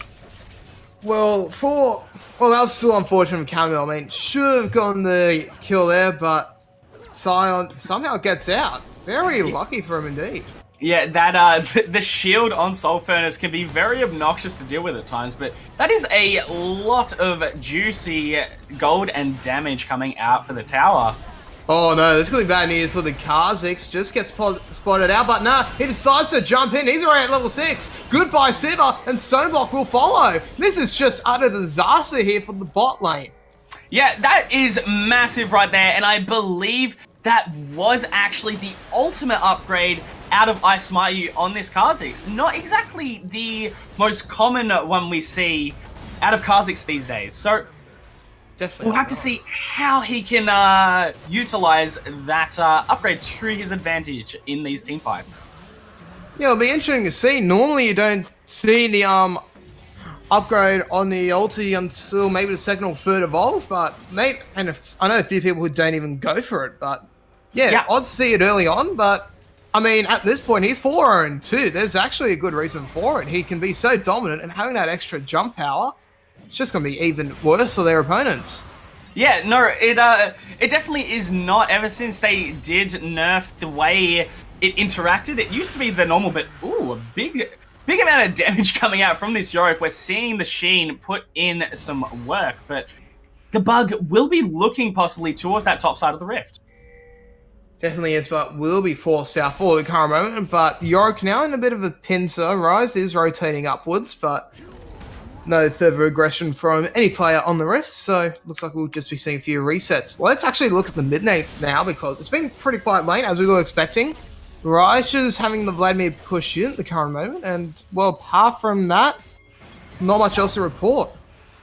well, that was still unfortunate for Camille. I mean, should have gotten the kill there, but Silent somehow gets out. Very lucky for him indeed. Yeah, that the shield on Soul Furnace can be very obnoxious to deal with at times, but that is a lot of juicy gold and damage coming out for the tower. Oh no, this could be bad news for the Kha'Zix. Just gets spotted out, but nah, he decides to jump in. He's already at level 6. Goodbye, Siva, and Stoneblock will follow. This is just utter disaster here for the bot lane. Yeah, that is massive right there, and I believe that was actually the ultimate upgrade out of I Smite You on this Kha'Zix. Not exactly the most common one we see out of Kha'Zix these days. So definitely we'll have to see how he can utilize that upgrade to his advantage in these team fights. Yeah, it'll be interesting to see. Normally you don't see the upgrade on the ulti until maybe the 2nd or 3rd evolve, but I know a few people who don't even go for it, but yeah, odd to see it early on, but I mean, at this point, he's 4-2. There's actually a good reason for it. He can be so dominant, and having that extra jump power, it's just going to be even worse for their opponents. Yeah, no, it definitely is not. Ever since they did nerf the way it interacted, it used to be the normal, but ooh, a big amount of damage coming out from this Yorick. We're seeing the Sheen put in some work, but the Bug will be looking possibly towards that top side of the Rift. Definitely is, but will be forced out for the current moment. But Yorick now in a bit of a pincer. Rise is rotating upwards, but no further aggression from any player on the Rift, so looks like we'll just be seeing a few resets. Let's actually look at the mid lane now, because it's been pretty quiet lane, as we were expecting. Rise is having the Vladimir push in at the current moment, and, well, apart from that, not much else to report.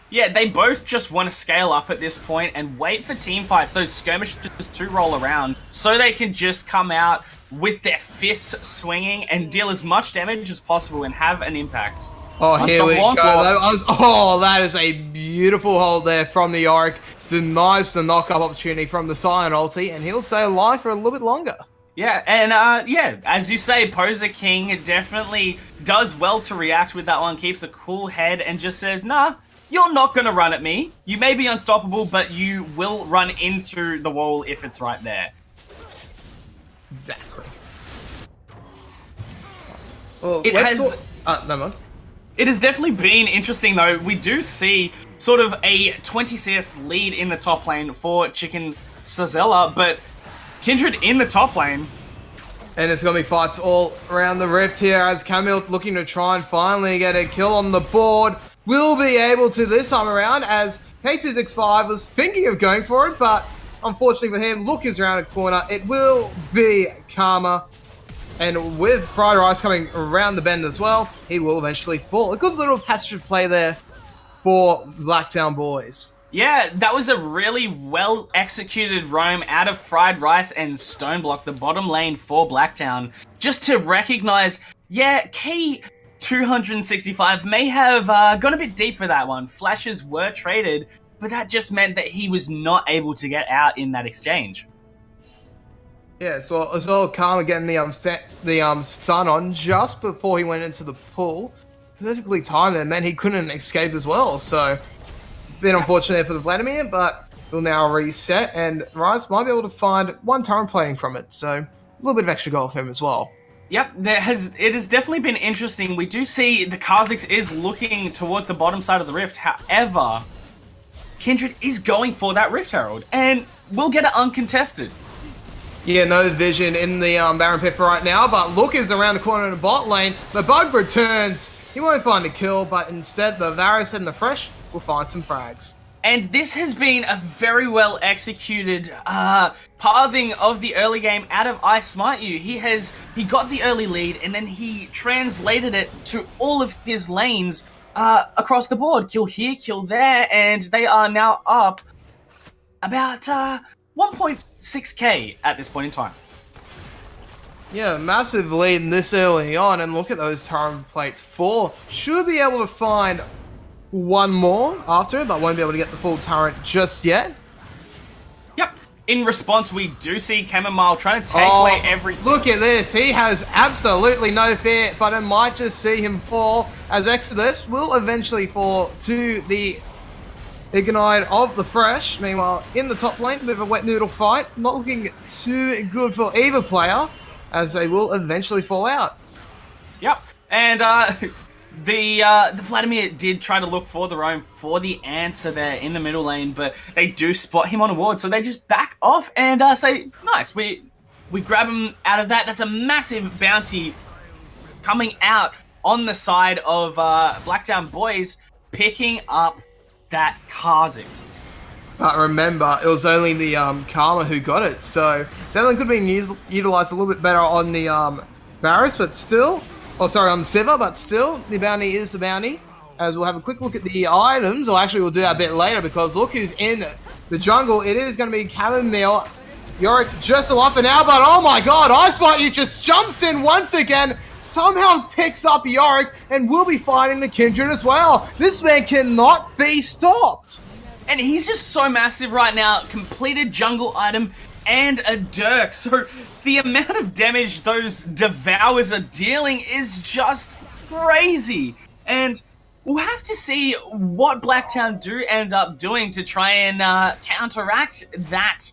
Yeah, they both just want to scale up at this point and wait for team fights, those skirmishes to roll around, so they can just come out with their fists swinging and deal as much damage as possible and have an impact. Oh, here we go. That is a beautiful hold there from the Yorick. Denies the knock-up opportunity from the Sion ulti, and he'll stay alive for a little bit longer. Yeah, and yeah, as you say, Poser King definitely does well to react with that one, keeps a cool head and just says, nah, you're not going to run at me. You may be unstoppable, but you will run into the wall if it's right there. Exactly. Well, never mind. It has definitely been interesting, though. We do see sort of a 20 CS lead in the top lane for Chicken Sazella, but Kindred in the top lane. And it's going to be fights all around the Rift here, as Camille looking to try and finally get a kill on the board. Will be able to this time around, as K265 was thinking of going for it, but unfortunately for him, look is around a corner. It will be Karma. And with Fried Rice coming around the bend as well, he will eventually fall. A good little passage of play there for Blacktown boys. Yeah, that was a really well executed roam out of Fried Rice and Stoneblock, the bottom lane for Blacktown, just to recognize, yeah, K265 may have gone a bit deep for that one. Flashes were traded, but that just meant that he was not able to get out in that exchange. Yeah, so as well, Karma getting the stun on just before he went into the pool. Perfectly timed and meant he couldn't escape as well. So, a bit unfortunate for the Vladimir, but he'll now reset, and Rice might be able to find one turret plating from it. So, a little bit of extra goal for him as well. Yep, it has definitely been interesting. We do see the Kha'Zix is looking toward the bottom side of the Rift. However, Kindred is going for that Rift Herald, and we'll get it uncontested. Yeah, no vision in the Baron Pit for right now, but Look is around the corner in the bot lane. The Bug returns. He won't find a kill, but instead the Varus and the Fresh will find some frags. And this has been a very well executed pathing of the early game out of I Smite You. He got the early lead, and then he translated it to all of his lanes across the board. Kill here, kill there, and they are now up about 1.6k at this point in time. Yeah, massive lead this early on, and look at those turret plates. 4 should be able to find one more after, but won't be able to get the full turret just yet. Yep. In response, we do see Chamomile trying to take away everything. Look at this. He has absolutely no fear, but it might just see him fall, as Exodus will eventually fall to the Ignite of the Fresh. Meanwhile, in the top lane, a bit of a wet noodle fight. Not looking too good for either player, as they will eventually fall out. Yep. And the Vladimir did try to look for the roam for the answer there in the middle lane, but they do spot him on a ward, so they just back off and say, nice, we grab him out of that. That's a massive bounty coming out on the side of Blacktown boys, picking up that Kha'Zix. But remember, it was only the Karma who got it, so that one could have been utilized a little bit better on the Varus, but still, on the Sivir, but still, the bounty is the bounty. As we'll have a quick look at the items, or actually we'll do that a bit later, because look who's in the jungle. It is going to be Chamomile. Yorick just up and out, but oh my god, Icebite just jumps in once again, somehow picks up Yorick, and will be fighting the Kindred as well. This man cannot be stopped. And he's just so massive right now. Completed jungle item. and a Dirk. So the amount of damage those Devours are dealing is just crazy. And we'll have to see what Blacktown do end up doing to try and counteract that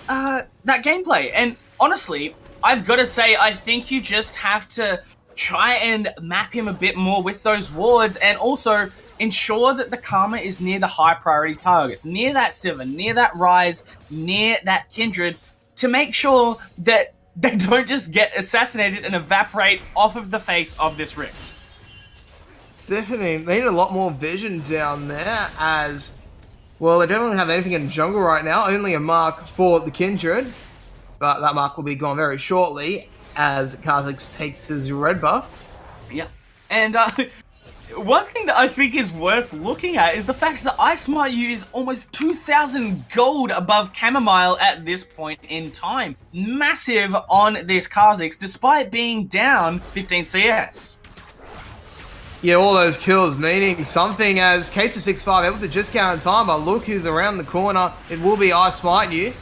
gameplay. And honestly, I've got to say, I think you just have to try and map him a bit more with those wards, and also ensure that the Karma is near the high priority targets, near that Sivir, near that Rise, near that Kindred, to make sure that they don't just get assassinated and evaporate off of the face of this rift. Definitely, they need a lot more vision down there, as well, they don't have anything in jungle right now, only a mark for the Kindred, but that mark will be gone very shortly as Kha'Zix takes his red buff. Yeah. And one thing that I think is worth looking at is the fact that I Smite You is almost 2,000 gold above Chamomile at this point in time. Massive on this Kha'Zix, despite being down 15 CS. Yeah, all those kills meaning something, as K265 able to just count in time, but look who's around the corner. It will be I Smite You.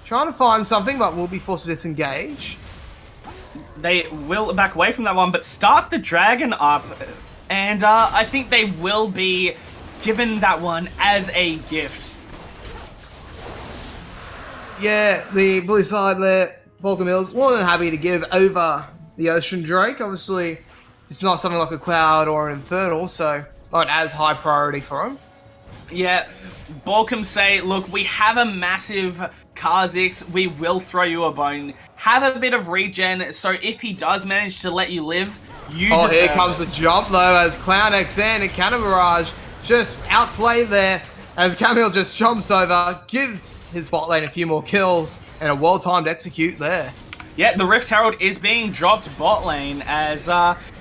Trying to find something, but will be forced to disengage. They will back away from that one, but start the dragon up, and I think they will be given that one as a gift. Yeah, the blue side there, Baulkham Hills, more than happy to give over the Ocean Drake. Obviously, it's not something like a Cloud or an Infernal, so not as high priority for him. Yeah, Baulkham say, look, we have a massive Kha'Zix, we will throw you a bone. Have a bit of regen, so if he does manage to let you live, you deserve here comes the jump though, as Clown XN and Cannon Barrage just outplay there, as Camille just jumps over, gives his bot lane a few more kills, and a well-timed execute there. Yeah, the Rift Herald is being dropped bot lane, as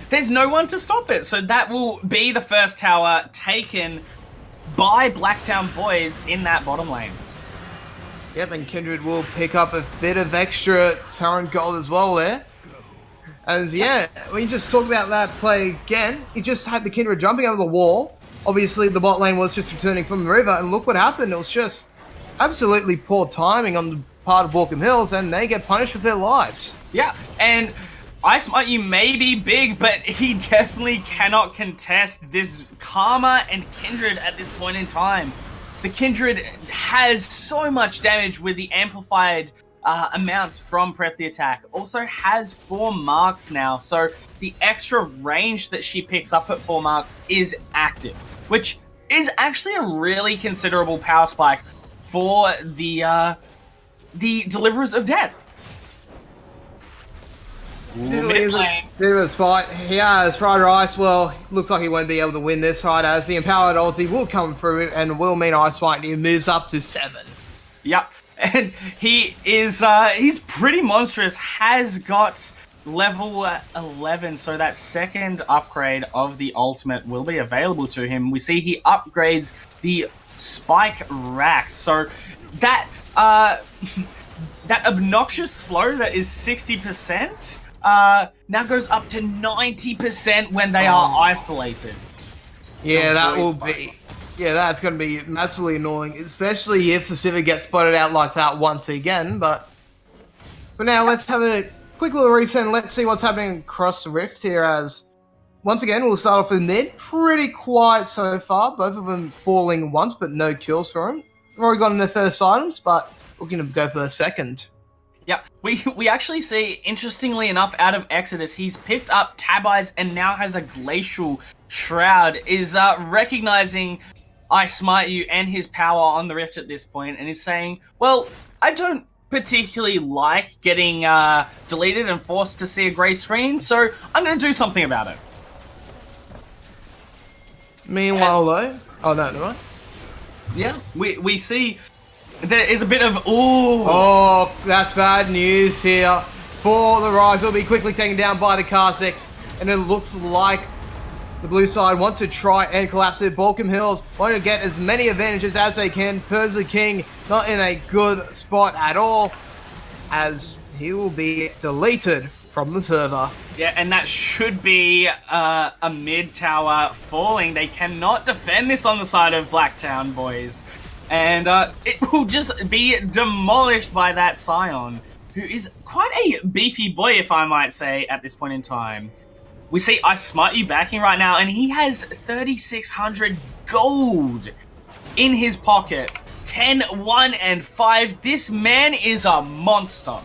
there's no one to stop it, so that will be the first tower taken by Blacktown boys in that bottom lane. Yep, and Kindred will pick up a bit of extra Torrent gold as well there. As yeah, when you just talk about that play again, you just had the Kindred jumping over the wall. Obviously, the bot lane was just returning from the river, and look what happened. It was just absolutely poor timing on the part of Baulkham Hills, and they get punished with their lives. Yeah, and I Smite You may be big, but he definitely cannot contest this Karma and Kindred at this point in time. The Kindred has so much damage with the amplified amounts from Press the Attack. Also has 4 marks now, so the extra range that she picks up at 4 marks is active, which is actually a really considerable power spike for the Deliverers of Death. Bit of a spot. He has Fried Rice. Well, looks like he won't be able to win this fight, as the Empowered ulti will come through and will mean Ice Fight moves up to 7. Yep, and he is, he's pretty monstrous, has got level 11, so that second upgrade of the ultimate will be available to him. We see he upgrades the Spike Rack, so that, that obnoxious slow that is 60%, now goes up to 90% when they are isolated. Yeah, that will be... Yeah, that's going to be massively annoying, especially if the Civic gets spotted out like that once again, but... For now, let's have a quick little reset and let's see what's happening across the Rift here, as... Once again, we'll start off with mid. Pretty quiet so far, both of them falling once, but no kills for them. They've already gotten their first items, but looking to go for their second. Yeah, we actually see, interestingly enough, out of Exodus, he's picked up Tab Eyes and now has a Glacial Shroud, is recognizing I Smite You and his power on the Rift at this point, and is saying, well, I don't particularly like getting deleted and forced to see a grey screen, so I'm going to do something about it. Meanwhile, though... Oh, no, never mind. Yeah, we see... There is a bit of, ooh. Oh, that's bad news here for the Rise. Will be quickly taken down by the Kha'Zix, and it looks like the blue side want to try and collapse it. Baulkham Hills want to get as many advantages as they can. Persia King not in a good spot at all, as he will be deleted from the server. Yeah, and that should be a mid tower falling. They cannot defend this on the side of Blacktown, boys. and it will just be demolished by that Scion, who is quite a beefy boy, if I might say, at this point in time. We see I Smite You backing right now, and he has 3,600 gold in his pocket. 10, 1, and 5. This man is a monster.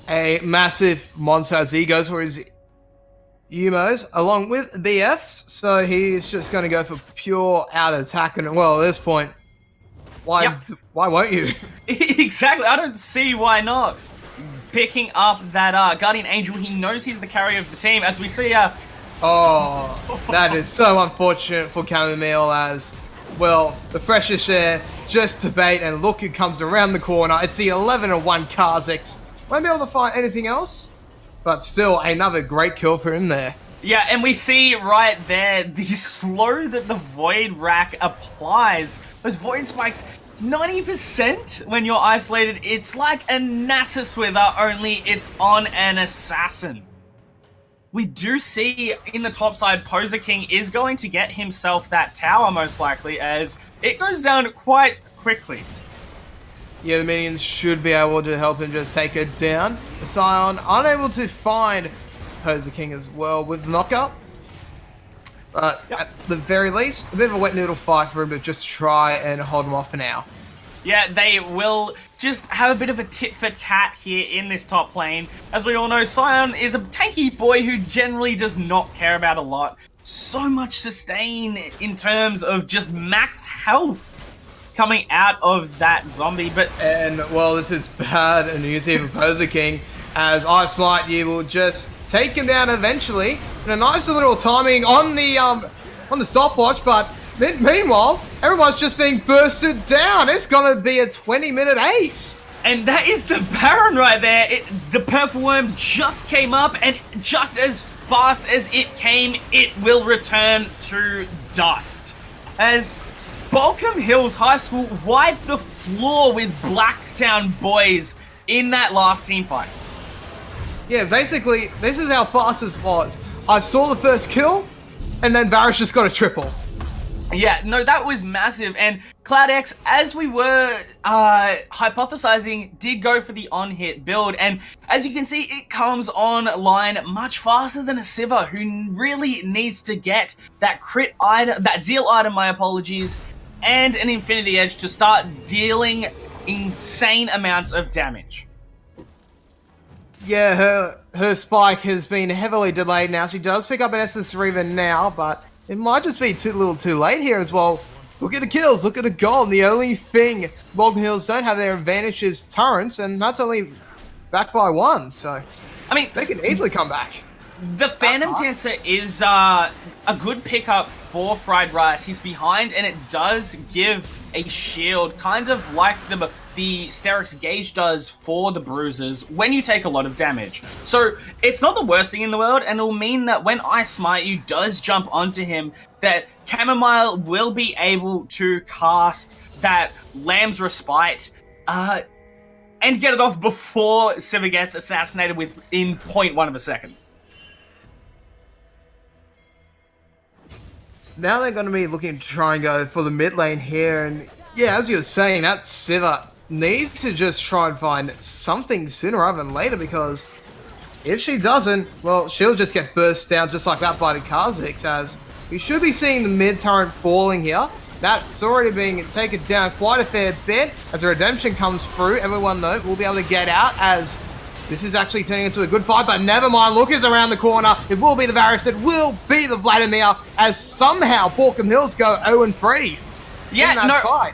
A massive monster as he goes for his Umos along with BFs, so he's just going to go for pure out attack. And well, at this point, why won't you? Exactly, I don't see why not. Picking up that Guardian Angel, he knows he's the carrier of the team, as we see Oh, that is so unfortunate for Chamomile, as well, the freshest there just to bait, and look who comes around the corner. It's the 11-1 Kha'Zix. Won't be able to find anything else, but still another great kill for him there. Yeah, and we see right there the slow that the Void Rack applies. Those Void Spikes, 90% when you're isolated. It's like a Nasus Wither, only it's on an assassin. We do see in the top side, Poser King is going to get himself that tower most likely, as it goes down quite quickly. Yeah, the minions should be able to help him just take it down. The Scion unable to find Poser King as well with knockup. But at the very least, a bit of a wet noodle fight for him to just try and hold him off for now. Yeah, they will just have a bit of a tit for tat here in this top lane. As we all know, Scion is a tanky boy who generally does not care about a lot. So much sustain in terms of just max health coming out of that zombie, And, well, this is bad news here for Poser King, as I Smite You will just take him down eventually. And a nice little timing on the stopwatch, but meanwhile, everyone's just being bursted down. It's gonna be a 20-minute ace. And that is the Baron right there. The Purple Worm just came up, and just as fast as it came, it will return to dust. As Baulkham Hills High School wiped the floor with Blacktown boys in that last team fight. Yeah, basically, this is how fast this was. I saw the first kill, and then Varus just got a triple. Yeah, no, that was massive. And CloudX, as we were hypothesizing, did go for the on-hit build. And as you can see, it comes online much faster than a Sivir, who really needs to get that crit item, that Zeal item, my apologies, and an Infinity Edge to start dealing insane amounts of damage. Yeah, her spike has been heavily delayed now. She does pick up an Essence Reaver now, but it might just be too little too late here as well. Look at the kills, look at the gold. The only thing Baulkham Hills don't have their advantage is turrets, and that's only backed by one, so I mean, they can easily come back. The Phantom Dancer is a good pickup for Fried Rice. He's behind, and it does give a shield, kind of like the Sterix Gauge does for the bruisers when you take a lot of damage. So it's not the worst thing in the world, and it'll mean that when I Smite You does jump onto him, that Chamomile will be able to cast that Lamb's Respite and get it off before Sivir gets assassinated within 0.1 of a second. Now they're going to be looking to try and go for the mid lane here, and yeah, as you were saying, that Sivir needs to just try and find something sooner rather than later, because if she doesn't, well, she'll just get burst down just like that by the Kha'Zix, as we should be seeing the mid turret falling here. That's already being taken down quite a fair bit. As the redemption comes through, everyone though will be able to get out, as this is actually turning into a good fight, but never mind. Look is around the corner. It will be the Varus. It will be the Vladimir, as somehow Baulkham Hills go 0-3 in that fight.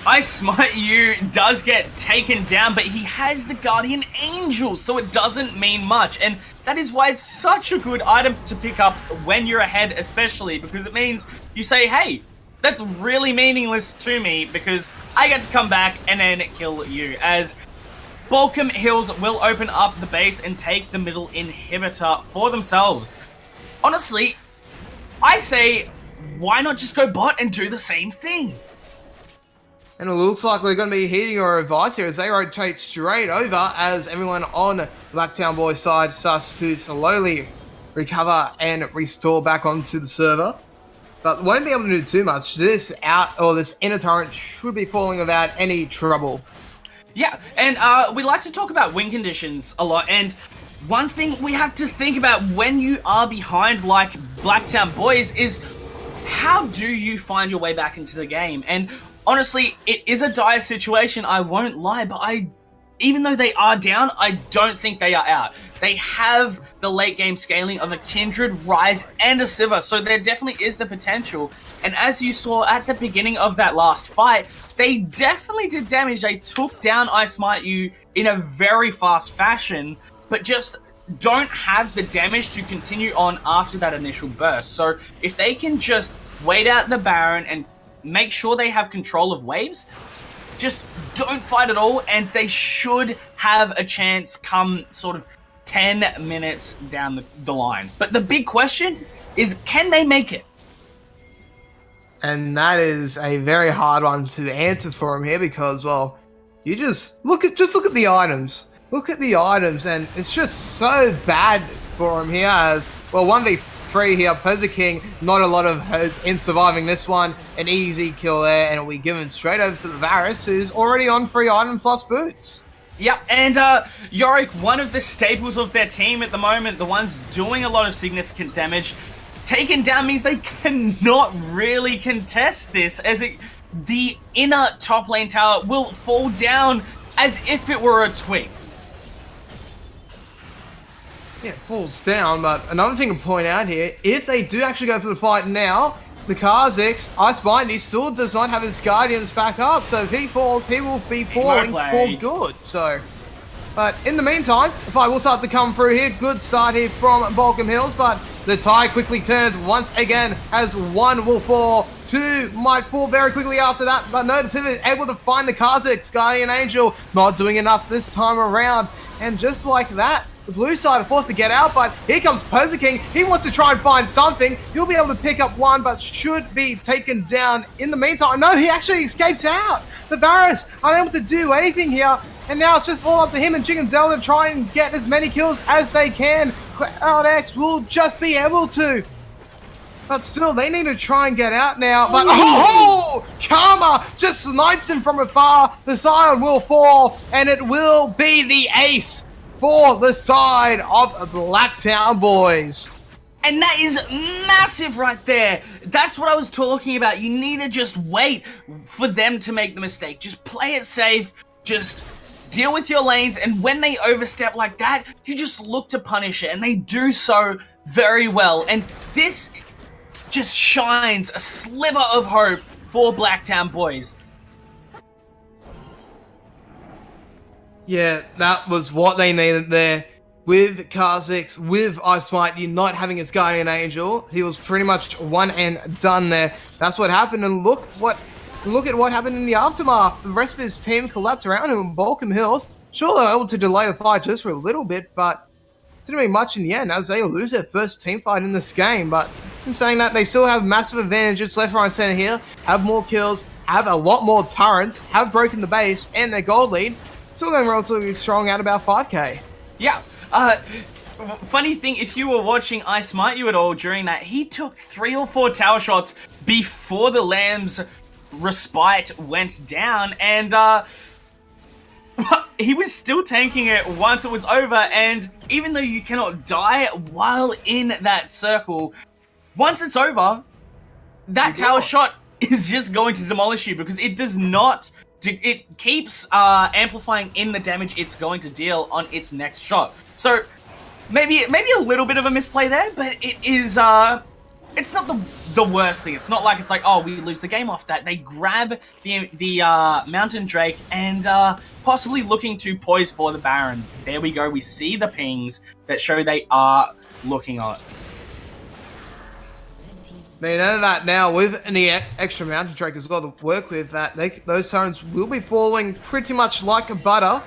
I Smite You does get taken down, but he has the Guardian Angel, so it doesn't mean much. And that is why it's such a good item to pick up when you're ahead, especially because it means you say, hey, that's really meaningless to me because I get to come back and then kill you. As Baulkham Hills will open up the base and take the middle inhibitor for themselves. Honestly, I say, why not just go bot and do the same thing? And it looks like we're going to be heeding our advice here as they rotate straight over, as everyone on Blacktown Boys' side starts to slowly recover and restore back onto the server. but won't be able to do too much. This inner turret should be falling without any trouble. Yeah, and we like to talk about win conditions a lot, and one thing we have to think about when you are behind like Blacktown Boys is how do you find your way back into the game? And honestly, it is a dire situation, I won't lie, but even though they are down, I don't think they are out. They have the late game scaling of a Kindred, Rise, and a Sivir, so there definitely is the potential. And as you saw at the beginning of that last fight, they definitely did damage. They took down I Smite You in a very fast fashion, but just don't have the damage to continue on after that initial burst. So if they can just wait out the Baron and make sure they have control of waves, just don't fight at all, and they should have a chance come sort of 10 minutes down the line. But the big question is, can they make it? And that is a very hard one to answer for him here because, well, you just look at the items. Look at the items, and it's just so bad for him here as, well, 1v3 here, Pezza King, not a lot of hope in surviving this one. An easy kill there, and it'll be given straight over to the Varus, who's already on free item plus boots. Yep, and Yorick, one of the staples of their team at the moment, the ones doing a lot of significant damage, taken down means they cannot really contest this, as the inner top lane tower will fall down as if it were a twig. Yeah, it falls down, but another thing to point out here, if they do actually go for the fight now, the Kha'Zix, Ice Bindy, still does not have his Guardians back up, so if he falls, he will be falling for good, so... But in the meantime, the fight will start to come through here. Good start here from Baulkham Hills, but the tide quickly turns once again as one will fall. Two might fall very quickly after that, but no, the Sivir is able to find the Kha'Zix. Guardian Angel not doing enough this time around, and just like that, the blue side are forced to get out, but here comes Pezza King. He wants to try and find something. He'll be able to pick up one, but should be taken down in the meantime. No, he actually escapes out. The Varus unable to do anything here, and now it's just all up to him and Chicken Zelda to try and get as many kills as they can. CloudX will just be able to. But still, they need to try and get out now. But Karma just snipes him from afar. The Scion will fall, and it will be the ace for the side of Blacktown Boys. And that is massive right there. That's what I was talking about. You need to just wait for them to make the mistake. Just play it safe. Just deal with your lanes. And when they overstep like that, you just look to punish it. And they do so very well. And this just shines a sliver of hope for Blacktown Boys. Yeah, that was what they needed there. With Kha'Zix, with Ice Smite You not having his Guardian Angel, he was pretty much one and done there. That's what happened, and look at what happened in the aftermath. The rest of his team collapsed around him in Baulkham Hills. Sure, they were able to delay the fight just for a little bit, but didn't mean much in the end as they lose their first team fight in this game. But in saying that, they still have massive advantages left, right, and center here. Have more kills, have a lot more turrets, have broken the base, and their gold lead still going relatively strong at about 5k. Yeah. Funny thing, if you were watching I Smite You at all during that, he took 3 or 4 tower shots before the Lamb's respite went down, and he was still tanking it once it was over, and even though you cannot die while in that circle, once it's over, that tower shot is just going to demolish you because it does not... It keeps amplifying in the damage it's going to deal on its next shot. So maybe a little bit of a misplay there, but it is it's not the worst thing. It's not like it's like, oh, we lose the game off that. They grab the Mountain Drake and possibly looking to poise for the Baron. There we go. We see the pings that show they are looking on it. They know that now with the extra Mountain Drake as well to work with, that those turrets will be falling pretty much like a butter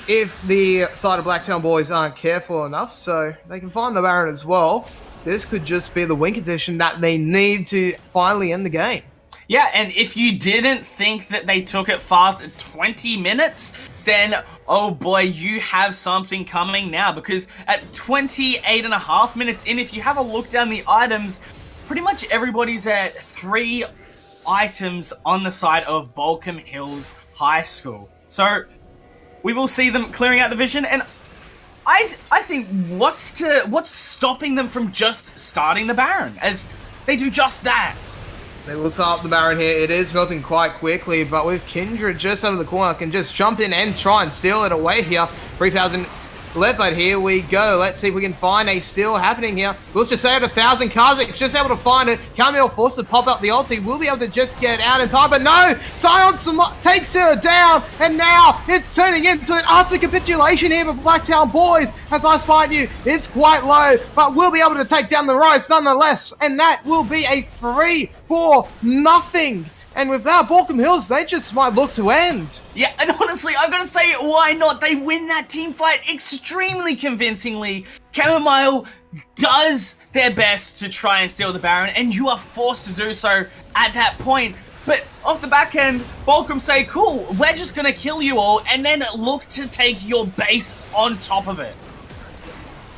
if the side of Blacktown Boys aren't careful enough, so they can find the Baron as well. This could just be the win condition that they need to finally end the game. Yeah, and if you didn't think that they took it fast at 20 minutes, then, oh boy, you have something coming now, because at 28.5 minutes in, if you have a look down the items, pretty much everybody's at 3 items on the side of Baulkham Hills High School. So we will see them clearing out the vision, and I think what's stopping them from just starting the Baron, as they do just that. They will start the Baron here. It is melting quite quickly, but with Kindred just over the corner, can just jump in and try and steal it away here. 3,000 left, but here we go. Let's see if we can find a steal happening here. Let's just say at 1,000 Kazik, just able to find it. Camille forced to pop up the ulti. Will be able to just get out in time, but no! Silence takes her down, and now it's turning into an utter capitulation here for Blacktown boys. As I spot you, it's quite low, but we'll be able to take down the Rice nonetheless, and that will be a 3-4-0. And with that, Baulkham Hills, they just might look to end. Yeah, and honestly, I've got to say, why not? They win that team fight extremely convincingly. Chamomile does their best to try and steal the Baron, and you are forced to do so at that point. But off the back end, Baulkham say, cool, we're just going to kill you all, and then look to take your base on top of it.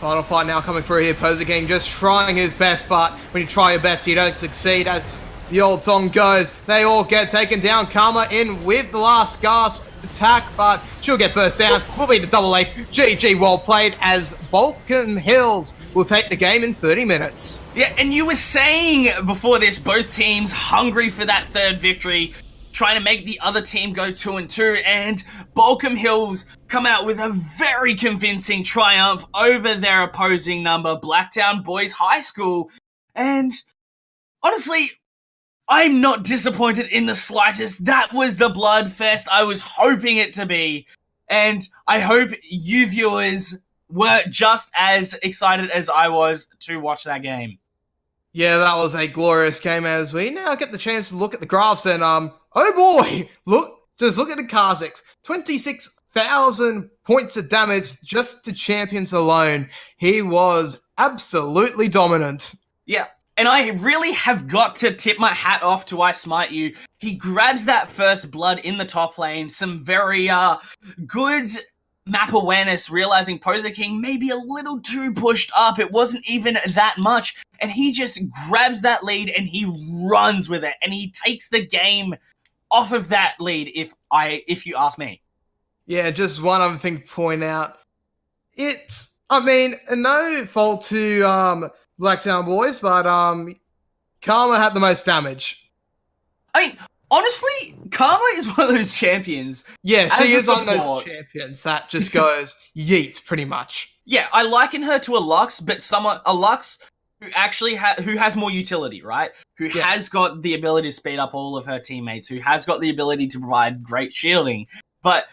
Final fight now coming through here. Poser King just trying his best, but when you try your best, you don't succeed. As the old song goes, they all get taken down. Karma in with the last gasp attack, but she'll get burst down. Will be the double ace. GG, well played, as Baulkham Hills will take the game in 30 minutes. Yeah, and you were saying before this, both teams hungry for that third victory, trying to make the other team go 2-2, and Baulkham Hills come out with a very convincing triumph over their opposing number, Blacktown Boys High School. And honestly, I'm not disappointed in the slightest. That was the bloodfest I was hoping it to be. And I hope you viewers were just as excited as I was to watch that game. Yeah, that was a glorious game, as we now get the chance to look at the graphs, and oh boy, look at the Kazakhs. 26,000 points of damage just to champions alone. He was absolutely dominant. Yeah. And I really have got to tip my hat off to I Smite You. He grabs that first blood in the top lane, some very good map awareness, realizing Poser King may be a little too pushed up. It wasn't even that much. And he just grabs that lead and he runs with it. And he takes the game off of that lead, if you ask me. Yeah, just one other thing to point out. No fault to Blacktown boys, but Karma had the most damage. I mean, honestly, Karma is one of those champions. Yeah, she is one of those champions that just goes yeet, pretty much. Yeah, I liken her to a Lux, but a Lux who actually who has more utility, right? Who has got the ability to speed up all of her teammates, who has got the ability to provide great shielding. But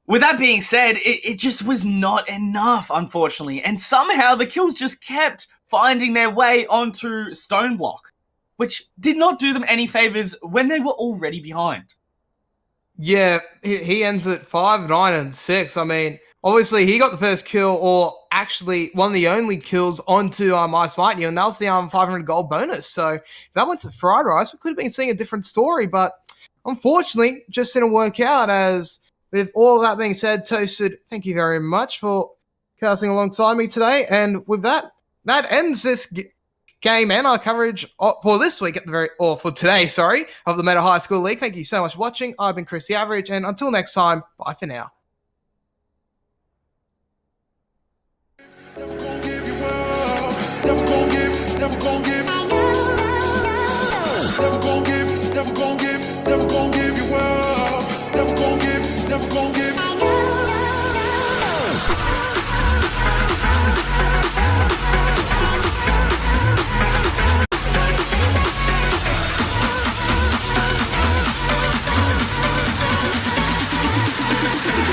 with that being said, it just was not enough, unfortunately. And somehow the kills just kept finding their way onto Stoneblock, which did not do them any favors when they were already behind. Yeah, he ends at 5, 9, and 6. I mean, obviously he got the first kill, or actually one of the only kills onto I Smite You, and that was the 500 gold bonus. So if that went to Fried Rice, we could have been seeing a different story, but unfortunately, just didn't work out. As with all of that being said, Toasted, thank you very much for casting alongside me today, and with that ends this game and our coverage for this week for today, of the Meta High School League. Thank you so much for watching. I've been Chris the Average, and until next time, bye for now. Never gonna give you up. Never gonna give. Never gonna give. Never gonna give. Never gonna give. Never gonna give you up. Never gonna give. Never gonna give.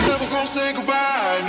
Never gonna say goodbye.